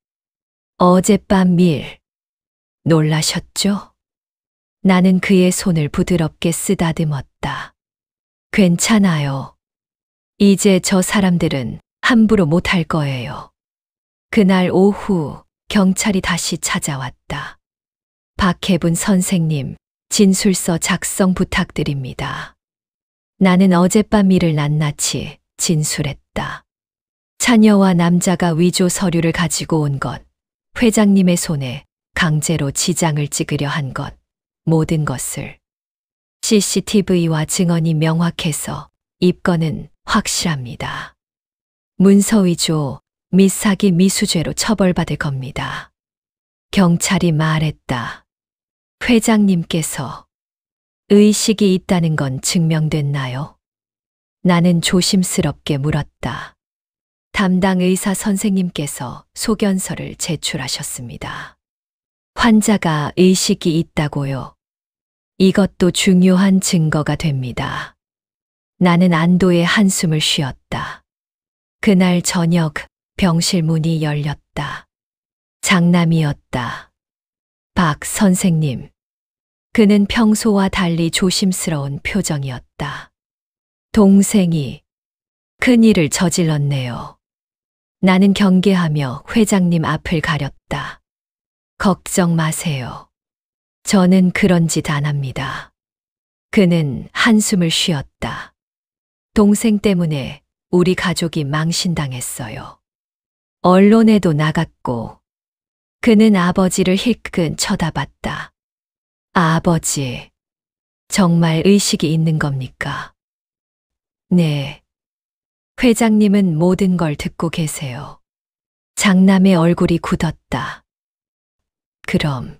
어젯밤 일, 놀라셨죠? 나는 그의 손을 부드럽게 쓰다듬었다. 괜찮아요. 이제 저 사람들은 함부로 못할 거예요. 그날 오후 경찰이 다시 찾아왔다. 박혜분 선생님, 진술서 작성 부탁드립니다. 나는 어젯밤 일을 낱낱이 진술했다. 차녀와 남자가 위조 서류를 가지고 온 것, 회장님의 손에 강제로 지장을 찍으려 한 것, 모든 것을. CCTV와 증언이 명확해서 입건은 확실합니다. 문서 위조 및 사기 미수죄로 처벌받을 겁니다. 경찰이 말했다. 회장님께서 의식이 있다는 건 증명됐나요? 나는 조심스럽게 물었다. 담당 의사 선생님께서 소견서를 제출하셨습니다. 환자가 의식이 있다고요. 이것도 중요한 증거가 됩니다. 나는 안도의 한숨을 쉬었다. 그날 저녁 병실 문이 열렸다. 장남이었다. 박 선생님. 그는 평소와 달리 조심스러운 표정이었다. 동생이 큰일을 저질렀네요. 나는 경계하며 회장님 앞을 가렸다. 걱정 마세요. 저는 그런 짓 안 합니다. 그는 한숨을 쉬었다. 동생 때문에 우리 가족이 망신당했어요. 언론에도 나갔고, 그는 아버지를 힐끗 쳐다봤다. 아버지, 정말 의식이 있는 겁니까? 네. 회장님은 모든 걸 듣고 계세요. 장남의 얼굴이 굳었다. 그럼,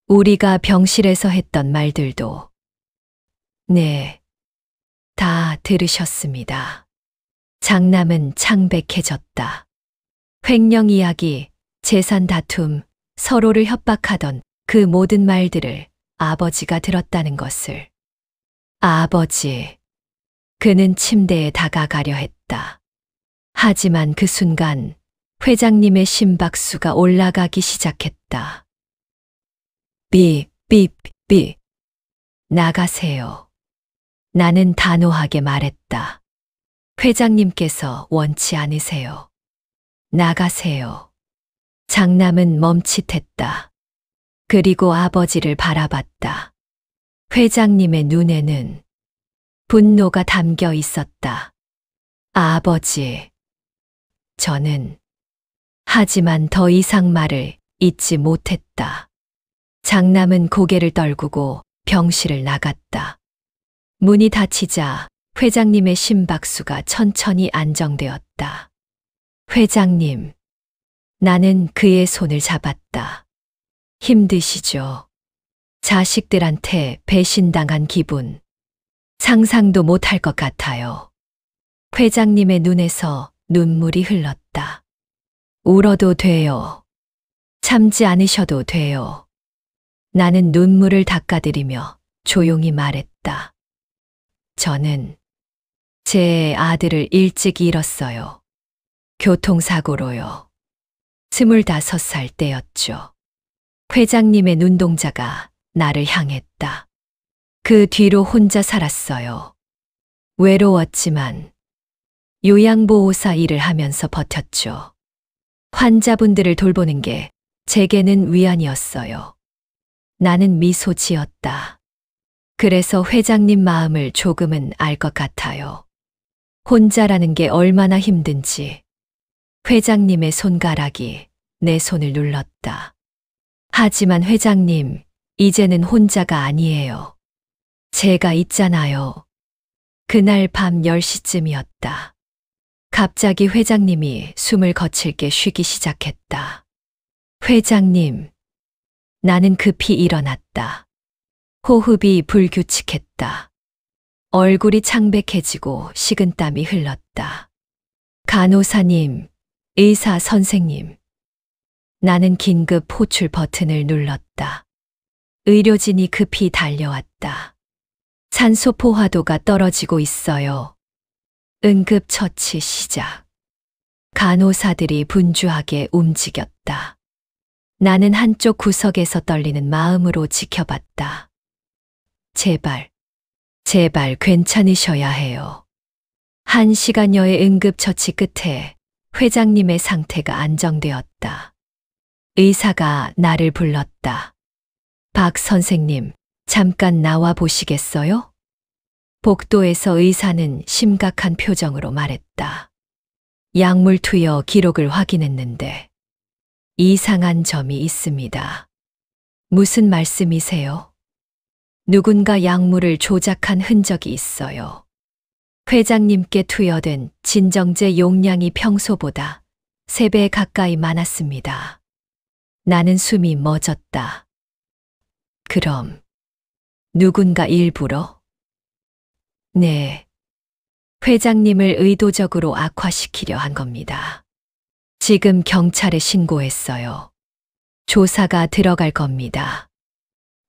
우리가 병실에서 했던 말들도, 네, 다 들으셨습니다. 장남은 창백해졌다. 횡령 이야기, 재산 다툼, 서로를 협박하던 그 모든 말들을 아버지가 들었다는 것을. 아버지. 그는 침대에 다가가려 했다. 하지만 그 순간 회장님의 심박수가 올라가기 시작했다. 삐. 나가세요. 나는 단호하게 말했다. 회장님께서 원치 않으세요. 나가세요. 장남은 멈칫했다. 그리고 아버지를 바라봤다. 회장님의 눈에는 분노가 담겨 있었다. 아버지. 저는 하지만 더 이상 말을 잇지 못했다. 장남은 고개를 떨구고 병실을 나갔다. 문이 닫히자 회장님의 심박수가 천천히 안정되었다. 회장님. 나는 그의 손을 잡았다. 힘드시죠? 자식들한테 배신당한 기분. 상상도 못할 것 같아요. 회장님의 눈에서 눈물이 흘렀다. 울어도 돼요. 참지 않으셔도 돼요. 나는 눈물을 닦아드리며 조용히 말했다. 저는 제 아들을 일찍 잃었어요. 교통사고로요. 25살 때였죠. 회장님의 눈동자가 나를 향했다. 그 뒤로 혼자 살았어요. 외로웠지만 요양보호사 일을 하면서 버텼죠. 환자분들을 돌보는 게 제게는 위안이었어요. 나는 미소 지었다. 그래서 회장님 마음을 조금은 알 것 같아요. 혼자라는 게 얼마나 힘든지. 회장님의 손가락이 내 손을 눌렀다. 하지만 회장님, 이제는 혼자가 아니에요. 제가 있잖아요. 그날 밤 10시쯤이었다. 갑자기 회장님이 숨을 거칠게 쉬기 시작했다. 회장님. 나는 급히 일어났다. 호흡이 불규칙했다. 얼굴이 창백해지고 식은땀이 흘렀다. 간호사님, 의사 선생님. 나는 긴급 호출 버튼을 눌렀다. 의료진이 급히 달려왔다. 산소 포화도가 떨어지고 있어요. 응급처치 시작. 간호사들이 분주하게 움직였다. 나는 한쪽 구석에서 떨리는 마음으로 지켜봤다. 제발 괜찮으셔야 해요. 1시간여의 응급처치 끝에 회장님의 상태가 안정되었다. 의사가 나를 불렀다. 박 선생님, 잠깐 나와 보시겠어요? 복도에서 의사는 심각한 표정으로 말했다. 약물 투여 기록을 확인했는데 이상한 점이 있습니다. 무슨 말씀이세요? 누군가 약물을 조작한 흔적이 있어요. 회장님께 투여된 진정제 용량이 평소보다 3배 가까이 많았습니다. 나는 숨이 멎었다. 그럼 누군가 일부러? 네. 회장님을 의도적으로 악화시키려 한 겁니다. 지금 경찰에 신고했어요. 조사가 들어갈 겁니다.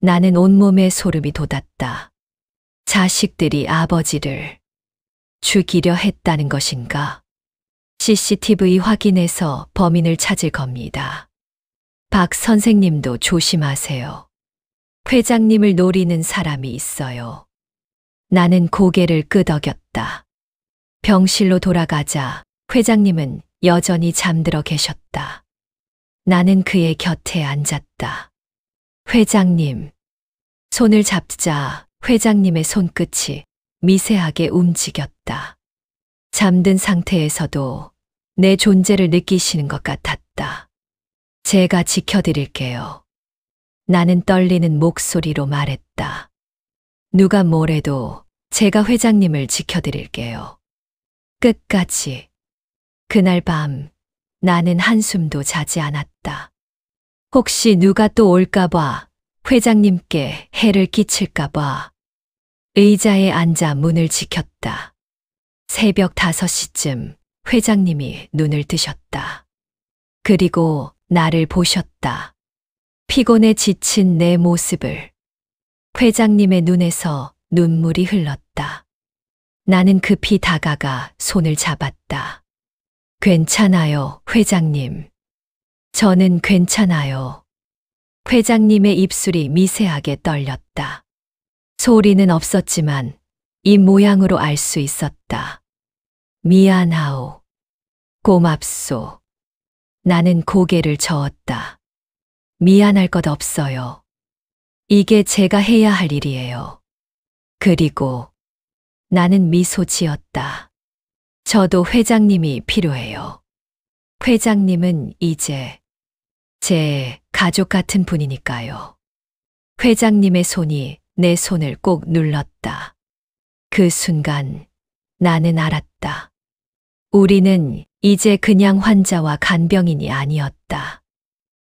나는 온몸에 소름이 돋았다. 자식들이 아버지를 죽이려 했다는 것인가? CCTV 확인해서 범인을 찾을 겁니다. 박 선생님도 조심하세요. 회장님을 노리는 사람이 있어요. 나는 고개를 끄덕였다. 병실로 돌아가자 회장님은 여전히 잠들어 계셨다. 나는 그의 곁에 앉았다. 회장님. 손을 잡자 회장님의 손끝이 미세하게 움직였다. 잠든 상태에서도 내 존재를 느끼시는 것 같았다. 제가 지켜드릴게요. 나는 떨리는 목소리로 말했다. 누가 뭐래도 제가 회장님을 지켜드릴게요. 끝까지. 그날 밤 나는 한숨도 자지 않았다. 혹시 누가 또 올까봐, 회장님께 해를 끼칠까봐 의자에 앉아 문을 지켰다. 새벽 5시쯤 회장님이 눈을 뜨셨다. 그리고 나를 보셨다. 피곤에 지친 내 모습을. 회장님의 눈에서 눈물이 흘렀다. 나는 급히 다가가 손을 잡았다. 괜찮아요, 회장님. 저는 괜찮아요. 회장님의 입술이 미세하게 떨렸다. 소리는 없었지만 이 모양으로 알 수 있었다. 미안하오. 고맙소. 나는 고개를 저었다. 미안할 것 없어요. 이게 제가 해야 할 일이에요. 그리고 나는 미소 지었다. 저도 회장님이 필요해요. 회장님은 이제 제 가족 같은 분이니까요. 회장님의 손이 내 손을 꼭 눌렀다. 그 순간 나는 알았다. 우리는 이제 그냥 환자와 간병인이 아니었다.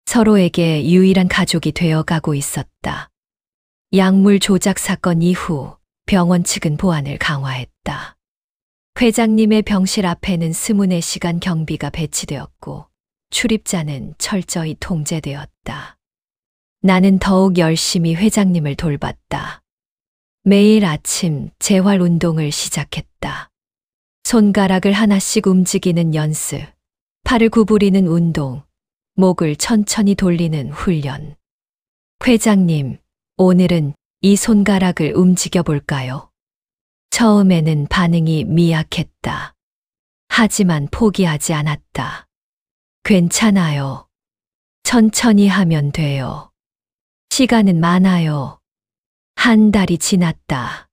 서로에게 유일한 가족이 되어가고 있었다. 약물 조작 사건 이후 병원 측은 보안을 강화했다. 회장님의 병실 앞에는 24시간 경비가 배치되었고 출입자는 철저히 통제되었다. 나는 더욱 열심히 회장님을 돌봤다. 매일 아침 재활 운동을 시작했다. 손가락을 하나씩 움직이는 연습, 팔을 구부리는 운동, 목을 천천히 돌리는 훈련. 회장님, 오늘은 이 손가락을 움직여 볼까요? 처음에는 반응이 미약했다. 하지만 포기하지 않았다. 괜찮아요. 천천히 하면 돼요. 시간은 많아요. 한 달이 지났다.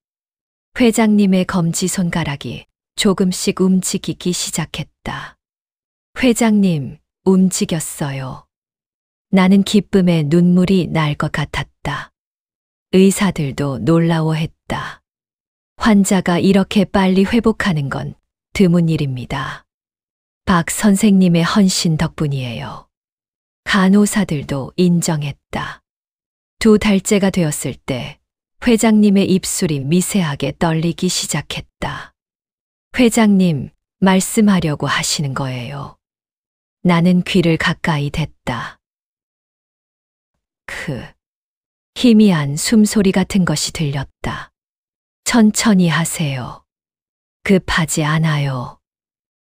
회장님의 검지손가락이 조금씩 움직이기 시작했다. 회장님, 움직였어요. 나는 기쁨에 눈물이 날 것 같았다. 의사들도 놀라워했다. 환자가 이렇게 빨리 회복하는 건 드문 일입니다. 박 선생님의 헌신 덕분이에요. 간호사들도 인정했다. 2달째가 되었을 때 회장님의 입술이 미세하게 떨리기 시작했다. 회장님, 말씀하려고 하시는 거예요. 나는 귀를 가까이 댔다. 희미한 숨소리 같은 것이 들렸다. 천천히 하세요. 급하지 않아요.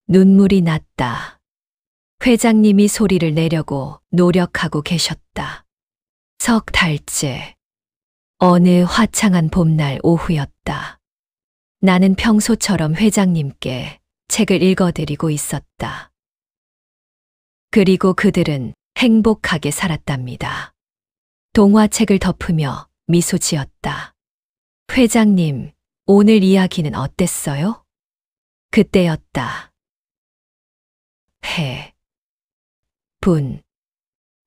눈물이 났다. 회장님이 소리를 내려고 노력하고 계셨다. 3달째. 어느 화창한 봄날 오후였다. 나는 평소처럼 회장님께 책을 읽어드리고 있었다. 그리고 그들은 행복하게 살았답니다. 동화책을 덮으며 미소 지었다. 회장님, 오늘 이야기는 어땠어요? 그때였다.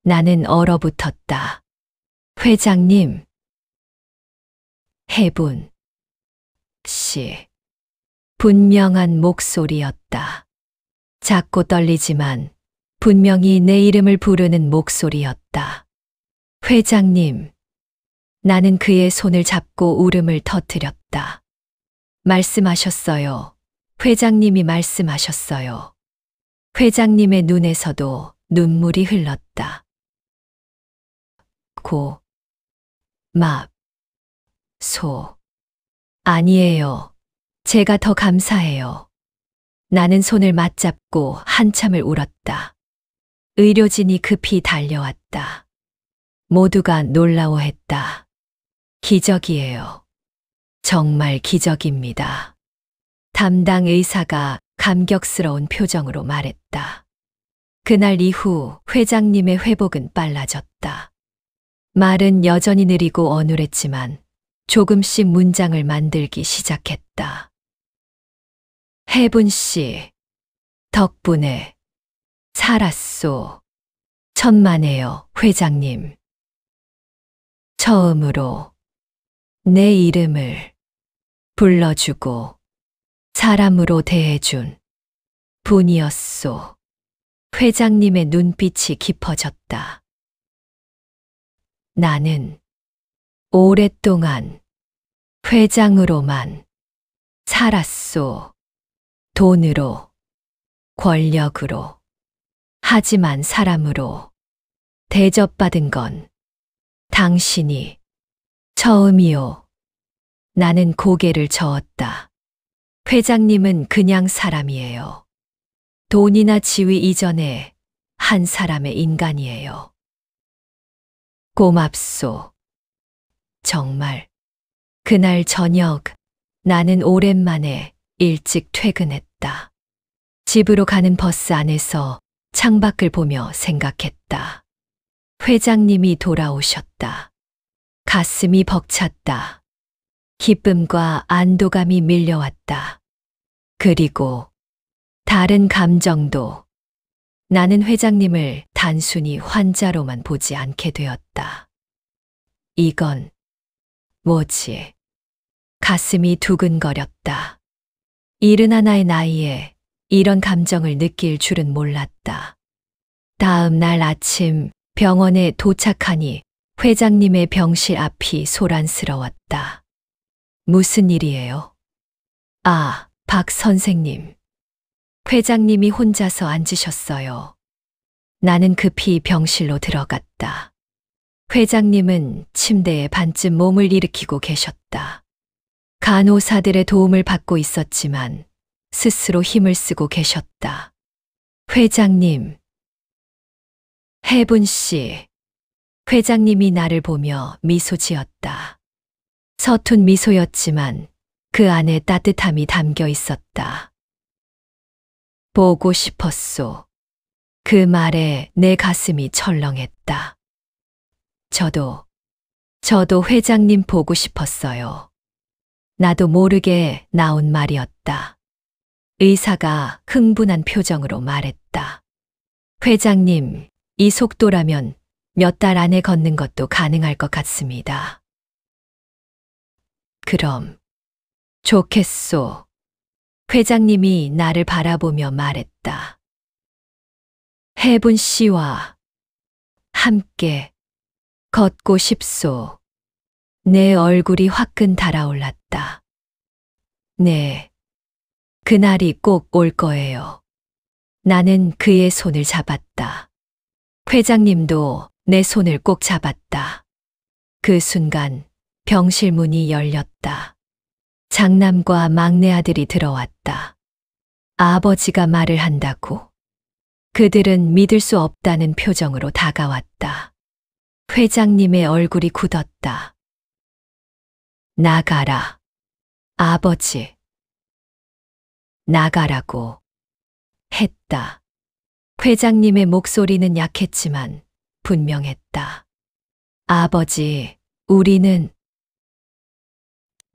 나는 얼어붙었다. 회장님. 분명한 목소리였다. 작고 떨리지만 분명히 내 이름을 부르는 목소리였다. 회장님. 나는 그의 손을 잡고 울음을 터뜨렸다. 말씀하셨어요. 회장님이 말씀하셨어요. 회장님의 눈에서도 눈물이 흘렀다. 아니에요. 제가 더 감사해요. 나는 손을 맞잡고 한참을 울었다. 의료진이 급히 달려왔다. 모두가 놀라워했다. 기적이에요. 정말 기적입니다. 담당 의사가 감격스러운 표정으로 말했다. 그날 이후 회장님의 회복은 빨라졌다. 말은 여전히 느리고 어눌했지만 조금씩 문장을 만들기 시작했다. 혜분 씨, 덕분에 살았소. 천만에요, 회장님. 처음으로 내 이름을 불러주고 사람으로 대해준 분이었소. 회장님의 눈빛이 깊어졌다. 나는 오랫동안 회장으로만 살았소. 돈으로, 권력으로, 하지만 사람으로 대접받은 건 당신이 처음이요. 나는 고개를 저었다. 회장님은 그냥 사람이에요. 돈이나 지위 이전에 한 사람의 인간이에요. 고맙소. 정말. 그날 저녁 나는 오랜만에 일찍 퇴근했다. 집으로 가는 버스 안에서 창밖을 보며 생각했다. 회장님이 돌아오셨다. 가슴이 벅찼다. 기쁨과 안도감이 밀려왔다. 그리고 다른 감정도. 나는 회장님을 단순히 환자로만 보지 않게 되었다. 이건 뭐지? 가슴이 두근거렸다. 71의 나이에 이런 감정을 느낄 줄은 몰랐다. 다음 날 아침 병원에 도착하니 회장님의 병실 앞이 소란스러웠다. 무슨 일이에요? 아, 박 선생님. 회장님이 혼자서 앉으셨어요. 나는 급히 병실로 들어갔다. 회장님은 침대에 반쯤 몸을 일으키고 계셨다. 간호사들의 도움을 받고 있었지만 스스로 힘을 쓰고 계셨다. 회장님. 혜분 씨. 회장님이 나를 보며 미소 지었다. 서툰 미소였지만 그 안에 따뜻함이 담겨 있었다. 보고 싶었소. 그 말에 내 가슴이 철렁했다. 저도 회장님 보고 싶었어요. 나도 모르게 나온 말이었다. 의사가 흥분한 표정으로 말했다. 회장님, 이 속도라면 몇 달 안에 걷는 것도 가능할 것 같습니다. 그럼 좋겠소. 회장님이 나를 바라보며 말했다. 혜분 씨와 함께 걷고 싶소. 내 얼굴이 화끈 달아올랐다. 네, 그날이 꼭 올 거예요. 나는 그의 손을 잡았다. 회장님도 내 손을 꼭 잡았다. 그 순간 병실 문이 열렸다. 장남과 막내 아들이 들어왔다. 아버지가 말을 한다고. 그들은 믿을 수 없다는 표정으로 다가왔다. 회장님의 얼굴이 굳었다. 나가라. 아버지. 나가라고 했다. 회장님의 목소리는 약했지만 분명했다. 아버지, 우리는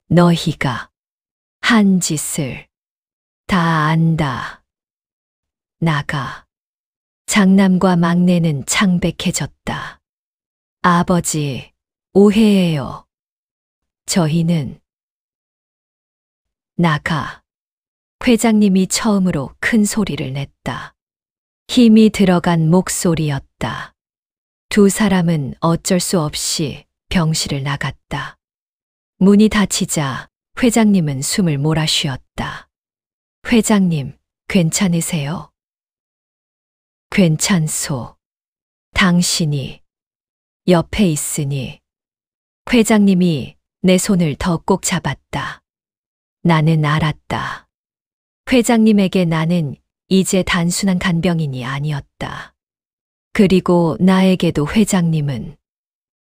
너희가 한 짓을 다 안다. 나가. 장남과 막내는 창백해졌다. 아버지, 오해해요. 저희는 나가. 회장님이 처음으로 큰 소리를 냈다. 힘이 들어간 목소리였다. 두 사람은 어쩔 수 없이 병실을 나갔다. 문이 닫히자 회장님은 숨을 몰아쉬었다. 회장님, 괜찮으세요? 괜찮소. 당신이 옆에 있으니. 회장님이 내 손을 더 꼭 잡았다. 나는 알았다. 회장님에게 나는 이제 단순한 간병인이 아니었다. 그리고 나에게도 회장님은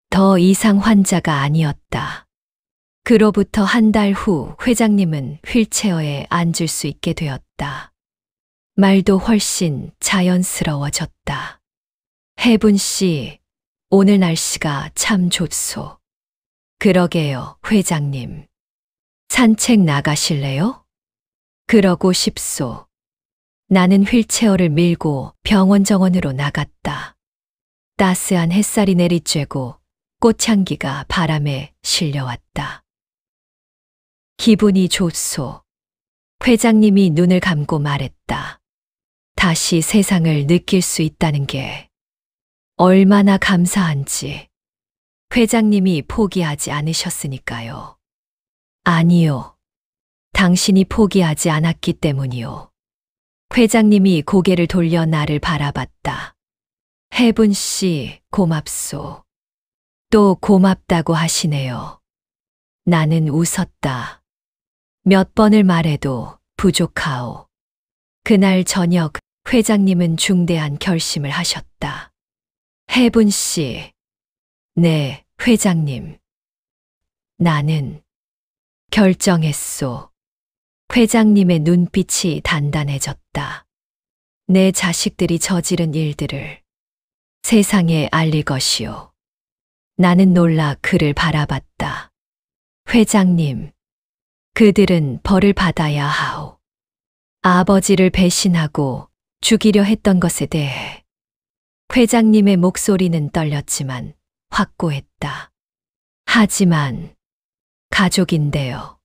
더 이상 환자가 아니었다. 그로부터 한 달 후 회장님은 휠체어에 앉을 수 있게 되었다. 말도 훨씬 자연스러워졌다. 혜분 씨, 오늘 날씨가 참 좋소. 그러게요, 회장님. 산책 나가실래요? 그러고 싶소. 나는 휠체어를 밀고 병원 정원으로 나갔다. 따스한 햇살이 내리쬐고 꽃향기가 바람에 실려왔다. 기분이 좋소. 회장님이 눈을 감고 말했다. 다시 세상을 느낄 수 있다는 게 얼마나 감사한지. 회장님이 포기하지 않으셨으니까요. 아니요. 당신이 포기하지 않았기 때문이요. 회장님이 고개를 돌려 나를 바라봤다. 혜분 씨, 고맙소. 또 고맙다고 하시네요. 나는 웃었다. 몇 번을 말해도 부족하오. 그날 저녁 회장님은 중대한 결심을 하셨다. 혜분 씨. 네, 회장님. 나는 결정했소. 회장님의 눈빛이 단단해졌다. 내 자식들이 저지른 일들을 세상에 알릴 것이오. 나는 놀라 그를 바라봤다. 회장님, 그들은 벌을 받아야 하오. 아버지를 배신하고 죽이려 했던 것에 대해 회장님의 목소리는 떨렸지만 확고했다. 하지만 가족인데요.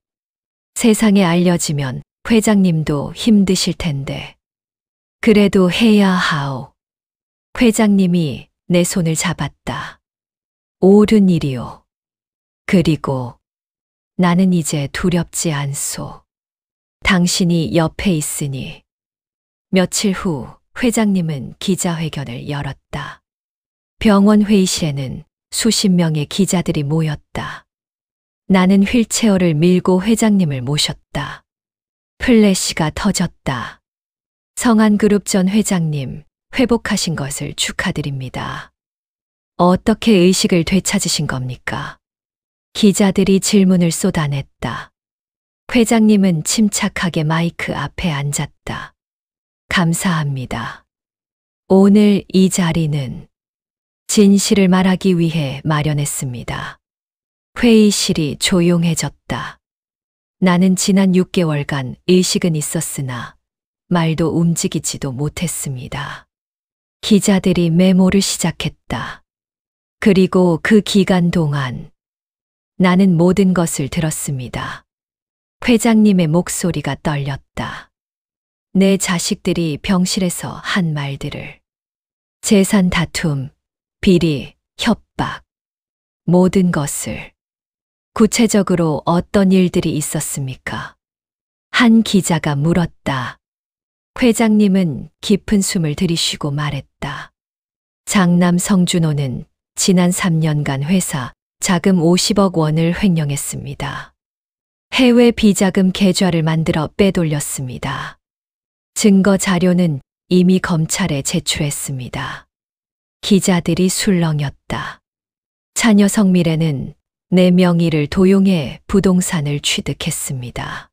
세상에 알려지면 회장님도 힘드실 텐데. 그래도 해야 하오. 회장님이 내 손을 잡았다. 옳은 일이오. 그리고 나는 이제 두렵지 않소. 당신이 옆에 있으니. 며칠 후 회장님은 기자회견을 열었다. 병원 회의실에는 수십 명의 기자들이 모였다. 나는 휠체어를 밀고 회장님을 모셨다. 플래시가 터졌다. 성안그룹 전 회장님, 회복하신 것을 축하드립니다. 어떻게 의식을 되찾으신 겁니까? 기자들이 질문을 쏟아냈다. 회장님은 침착하게 마이크 앞에 앉았다. 감사합니다. 오늘 이 자리는 진실을 말하기 위해 마련했습니다. 회의실이 조용해졌다. 나는 지난 6개월간 의식은 있었으나 말도 움직이지도 못했습니다. 기자들이 메모를 시작했다. 그리고 그 기간 동안 나는 모든 것을 들었습니다. 회장님의 목소리가 떨렸다. 내 자식들이 병실에서 한 말들을. 재산 다툼, 비리, 협박, 모든 것을. 구체적으로 어떤 일들이 있었습니까? 한 기자가 물었다. 회장님은 깊은 숨을 들이쉬고 말했다. 장남 성준호는 지난 3년간 회사 자금 50억 원을 횡령했습니다. 해외 비자금 계좌를 만들어 빼돌렸습니다. 증거 자료는 이미 검찰에 제출했습니다. 기자들이 술렁였다. 자녀 성미래는 내 명의를 도용해 부동산을 취득했습니다.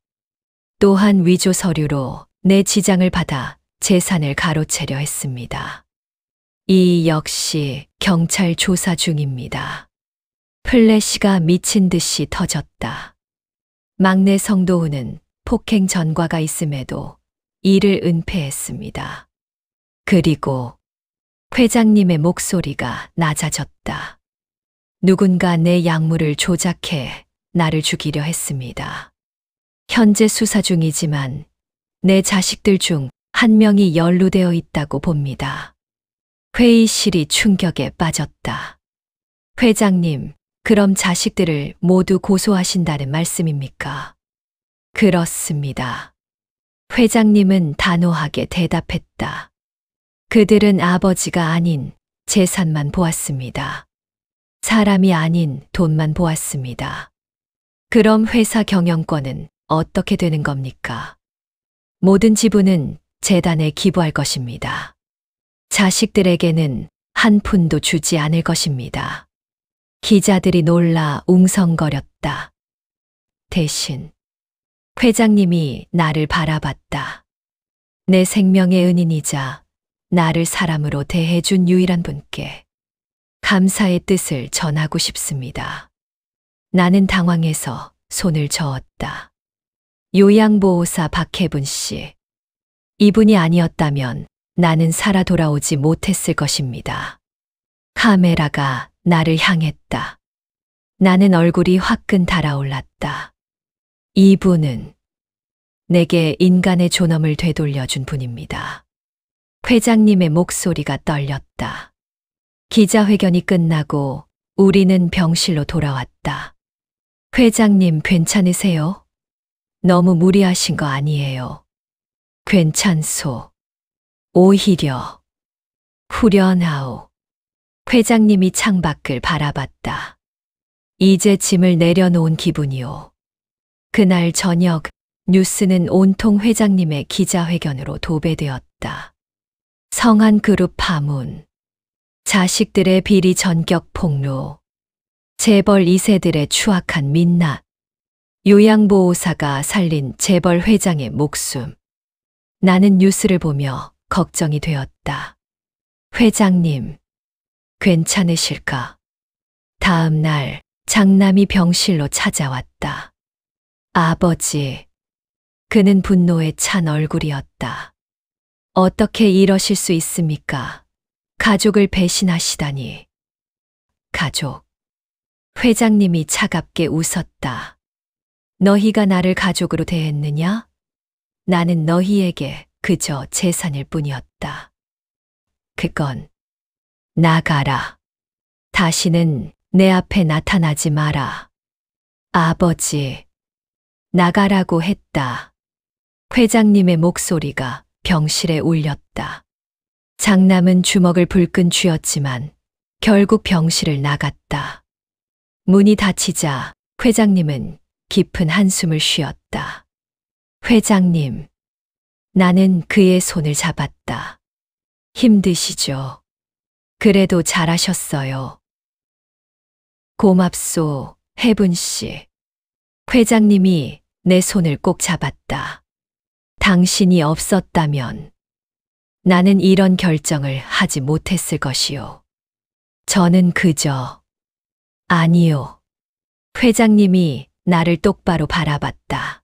또한 위조 서류로 내 지장을 받아 재산을 가로채려 했습니다. 이 역시 경찰 조사 중입니다. 플래시가 미친 듯이 터졌다. 막내 성도훈은 폭행 전과가 있음에도 이를 은폐했습니다. 그리고 회장님의 목소리가 낮아졌다. 누군가 내 약물을 조작해 나를 죽이려 했습니다. 현재 수사 중이지만 내 자식들 중 한 명이 연루되어 있다고 봅니다. 회의실이 충격에 빠졌다. 회장님, 그럼 자식들을 모두 고소하신다는 말씀입니까? 그렇습니다. 회장님은 단호하게 대답했다. 그들은 아버지가 아닌 재산만 보았습니다. 사람이 아닌 돈만 보았습니다. 그럼 회사 경영권은 어떻게 되는 겁니까? 모든 지분은 재단에 기부할 것입니다. 자식들에게는 한 푼도 주지 않을 것입니다. 기자들이 놀라 웅성거렸다. 대신 회장님이 나를 바라봤다. 내 생명의 은인이자 나를 사람으로 대해준 유일한 분께 감사의 뜻을 전하고 싶습니다. 나는 당황해서 손을 저었다. 요양보호사 박혜분 씨. 이분이 아니었다면 나는 살아 돌아오지 못했을 것입니다. 카메라가 나를 향했다. 나는 얼굴이 화끈 달아올랐다. 이분은 내게 인간의 존엄을 되돌려준 분입니다. 회장님의 목소리가 떨렸다. 기자회견이 끝나고 우리는 병실로 돌아왔다. 회장님 괜찮으세요? 너무 무리하신 거 아니에요. 괜찮소. 오히려 후련하오. 회장님이 창밖을 바라봤다. 이제 짐을 내려놓은 기분이오. 그날 저녁 뉴스는 온통 회장님의 기자회견으로 도배되었다. 성한그룹 파문, 자식들의 비리 전격 폭로, 재벌 2세들의 추악한 민낯, 요양보호사가 살린 재벌 회장의 목숨. 나는 뉴스를 보며 걱정이 되었다. 회장님, 괜찮으실까? 다음 날 장남이 병실로 찾아왔다. 아버지. 그는 분노에 찬 얼굴이었다. 어떻게 이러실 수 있습니까? 가족을 배신하시다니. 가족. 회장님이 차갑게 웃었다. 너희가 나를 가족으로 대했느냐? 나는 너희에게 그저 재산일 뿐이었다. 그건 나가라. 다시는 내 앞에 나타나지 마라. 아버지. 나가라고 했다. 회장님의 목소리가 병실에 울렸다. 장남은 주먹을 불끈 쥐었지만 결국 병실을 나갔다. 문이 닫히자 회장님은 깊은 한숨을 쉬었다. 회장님. 나는 그의 손을 잡았다. 힘드시죠? 그래도 잘하셨어요. 고맙소, 혜분 씨. 회장님이 내 손을 꼭 잡았다. 당신이 없었다면 나는 이런 결정을 하지 못했을 것이오. 저는 그저 아니요. 회장님이 나를 똑바로 바라봤다.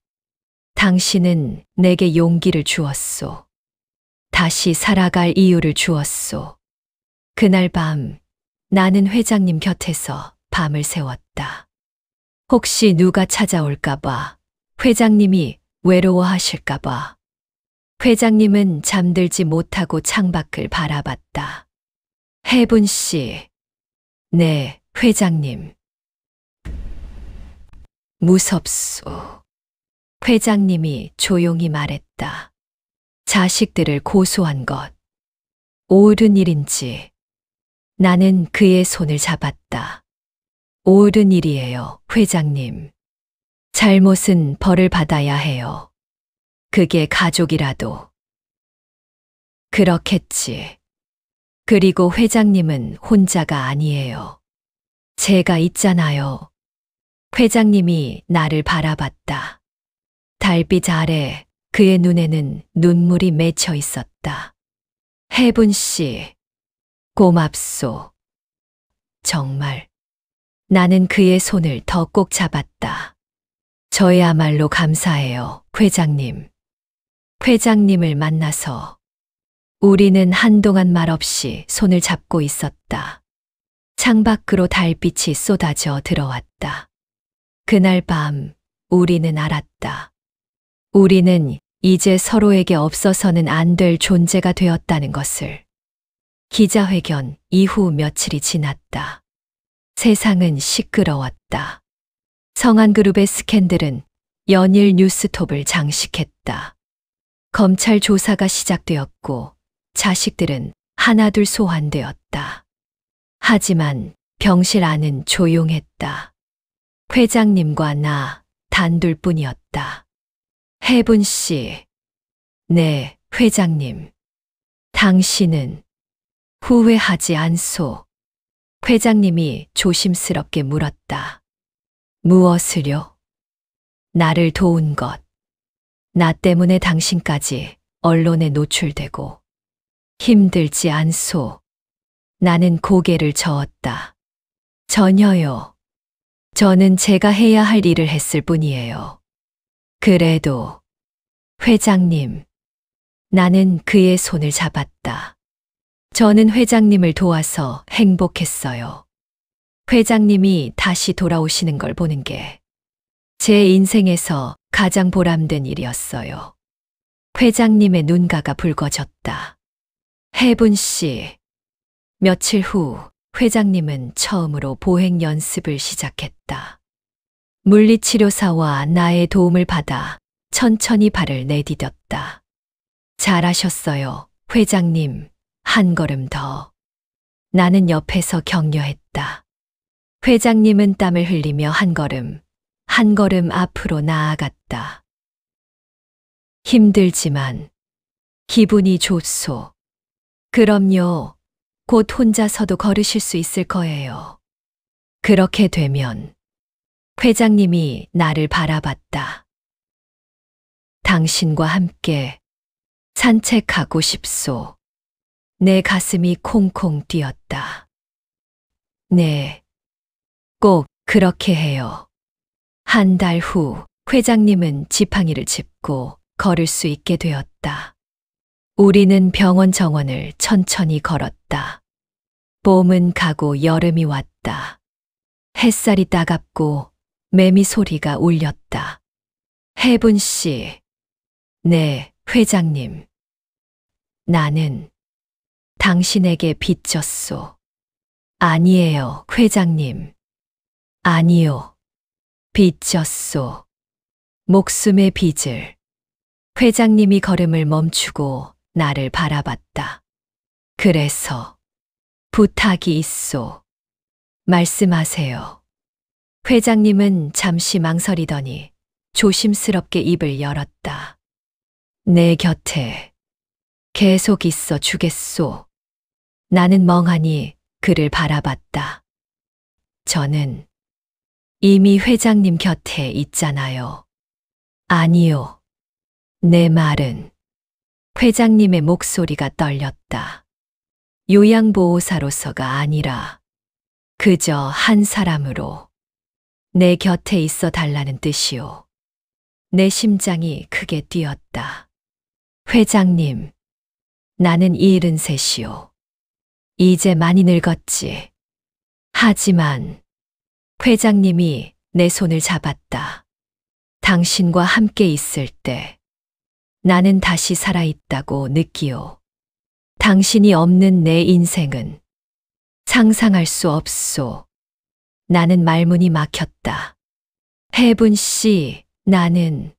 당신은 내게 용기를 주었소. 다시 살아갈 이유를 주었소. 그날 밤 나는 회장님 곁에서 밤을 새웠다. 혹시 누가 찾아올까봐, 회장님이 외로워하실까봐. 회장님은 잠들지 못하고 창밖을 바라봤다. 혜분 씨. 네, 회장님. 무섭소. 회장님이 조용히 말했다. 자식들을 고소한 것. 옳은 일인지. 나는 그의 손을 잡았다. 옳은 일이에요, 회장님. 잘못은 벌을 받아야 해요. 그게 가족이라도. 그렇겠지. 그리고 회장님은 혼자가 아니에요. 제가 있잖아요. 회장님이 나를 바라봤다. 달빛 아래 그의 눈에는 눈물이 맺혀 있었다. 혜분 씨. 고맙소. 정말. 나는 그의 손을 더 꼭 잡았다. 저야말로 감사해요, 회장님. 회장님을 만나서 우리는 한동안 말없이 손을 잡고 있었다. 창밖으로 달빛이 쏟아져 들어왔다. 그날 밤 우리는 알았다. 우리는 이제 서로에게 없어서는 안 될 존재가 되었다는 것을. 기자회견 이후 며칠이 지났다. 세상은 시끄러웠다. 성한그룹의 스캔들은 연일 뉴스톱을 장식했다. 검찰 조사가 시작되었고 자식들은 하나둘 소환되었다. 하지만 병실 안은 조용했다. 회장님과 나 단둘뿐이었다. 혜분 씨. 네, 회장님. 당신은 후회하지 않소. 회장님이 조심스럽게 물었다. 무엇을요? 나를 도운 것. 나 때문에 당신까지 언론에 노출되고 힘들지 않소. 나는 고개를 저었다. 전혀요. 저는 제가 해야 할 일을 했을 뿐이에요. 그래도, 회장님, 나는 그의 손을 잡았다. 저는 회장님을 도와서 행복했어요. 회장님이 다시 돌아오시는 걸 보는 게 제 인생에서 가장 보람된 일이었어요. 회장님의 눈가가 붉어졌다. 혜분 씨. 며칠 후 회장님은 처음으로 보행 연습을 시작했다. 물리치료사와 나의 도움을 받아 천천히 발을 내디뎠다. 잘하셨어요, 회장님. 한 걸음 더. 나는 옆에서 격려했다. 회장님은 땀을 흘리며 한 걸음 앞으로 나아갔다. 힘들지만 기분이 좋소. 그럼요. 곧 혼자서도 걸으실 수 있을 거예요. 그렇게 되면 회장님이 나를 바라봤다. 당신과 함께 산책하고 싶소. 내 가슴이 콩콩 뛰었다. 네, 꼭 그렇게 해요. 한 달 후 회장님은 지팡이를 짚고 걸을 수 있게 되었다. 우리는 병원 정원을 천천히 걸었다. 봄은 가고 여름이 왔다. 햇살이 따갑고 매미 소리가 울렸다. 혜분 씨. 네, 회장님. 나는 당신에게 빚졌소. 아니에요, 회장님. 아니요. 빚졌소. 목숨의 빚을. 회장님이 걸음을 멈추고 나를 바라봤다. 그래서 부탁이 있소. 말씀하세요. 회장님은 잠시 망설이더니 조심스럽게 입을 열었다. 내 곁에 계속 있어 주겠소. 나는 멍하니 그를 바라봤다. 저는 이미 회장님 곁에 있잖아요. 아니요. 내 말은. 회장님의 목소리가 떨렸다. 요양보호사로서가 아니라 그저 한 사람으로 내 곁에 있어 달라는 뜻이오. 내 심장이 크게 뛰었다. 회장님, 나는 73이오. 이제 많이 늙었지. 하지만 회장님이 내 손을 잡았다. 당신과 함께 있을 때 나는 다시 살아있다고 느끼오. 당신이 없는 내 인생은 상상할 수 없소. 나는 말문이 막혔다. 혜분 씨, 나는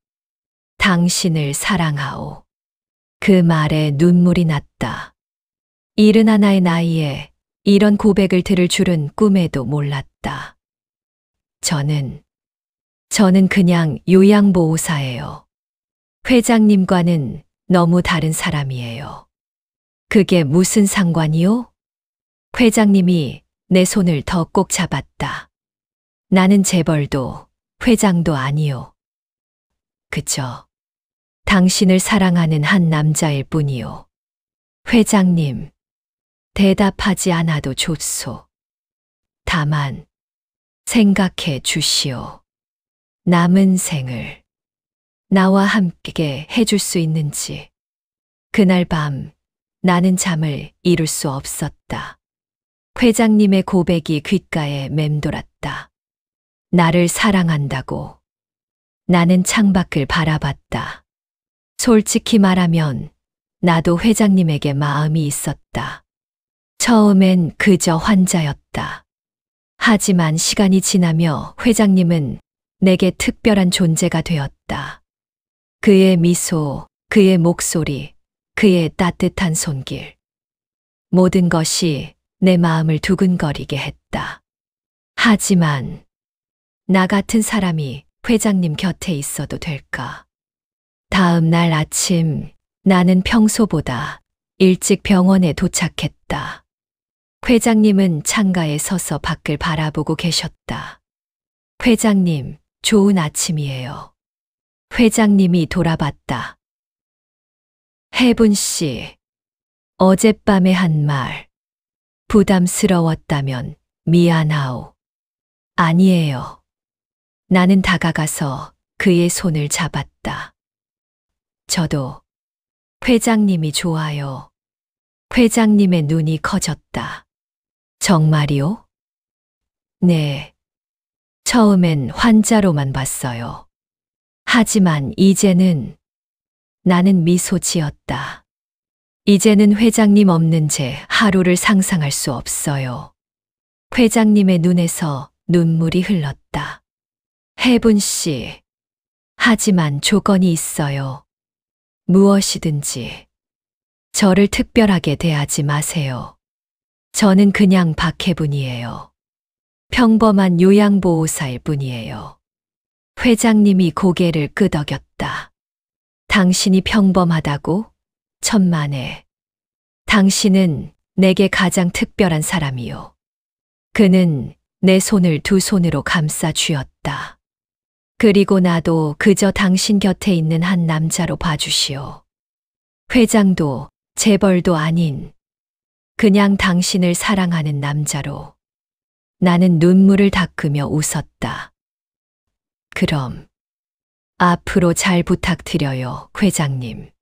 당신을 사랑하오. 그 말에 눈물이 났다. 71의 나이에 이런 고백을 들을 줄은 꿈에도 몰랐다. 저는 그냥 요양보호사예요. 회장님과는 너무 다른 사람이에요. 그게 무슨 상관이요? 회장님이 내 손을 더 꼭 잡았다. 나는 재벌도 회장도 아니요. 그저 당신을 사랑하는 한 남자일 뿐이요. 회장님, 대답하지 않아도 좋소. 다만 생각해 주시오. 남은 생을 나와 함께 해줄 수 있는지. 그날 밤 나는 잠을 이룰 수 없었다. 회장님의 고백이 귓가에 맴돌았다. 나를 사랑한다고. 나는 창밖을 바라봤다. 솔직히 말하면 나도 회장님에게 마음이 있었다. 처음엔 그저 환자였다. 하지만 시간이 지나며 회장님은 내게 특별한 존재가 되었다. 그의 미소, 그의 목소리, 그의 따뜻한 손길. 모든 것이 내 마음을 두근거리게 했다. 하지만 나 같은 사람이 회장님 곁에 있어도 될까? 다음 날 아침 나는 평소보다 일찍 병원에 도착했다. 회장님은 창가에 서서 밖을 바라보고 계셨다. 회장님, 좋은 아침이에요. 회장님이 돌아봤다. 혜분 씨, 어젯밤에 한 말 부담스러웠다면 미안하오. 아니에요. 나는 다가가서 그의 손을 잡았다. 저도 회장님이 좋아요. 회장님의 눈이 커졌다. 정말이요? 네. 처음엔 환자로만 봤어요. 하지만 이제는 나는 미소 지었다. 이제는 회장님 없는 제 하루를 상상할 수 없어요. 회장님의 눈에서 눈물이 흘렀다. 혜분 씨, 하지만 조건이 있어요. 무엇이든지 저를 특별하게 대하지 마세요. 저는 그냥 박혜분이에요. 평범한 요양보호사일 뿐이에요. 회장님이 고개를 끄덕였다. 당신이 평범하다고? 천만에. 당신은 내게 가장 특별한 사람이요. 그는 내 손을 두 손으로 감싸 쥐었다. 그리고 나도 그저 당신 곁에 있는 한 남자로 봐주시오. 회장도 재벌도 아닌 그냥 당신을 사랑하는 남자로. 나는 눈물을 닦으며 웃었다. 그럼 앞으로 잘 부탁드려요, 회장님.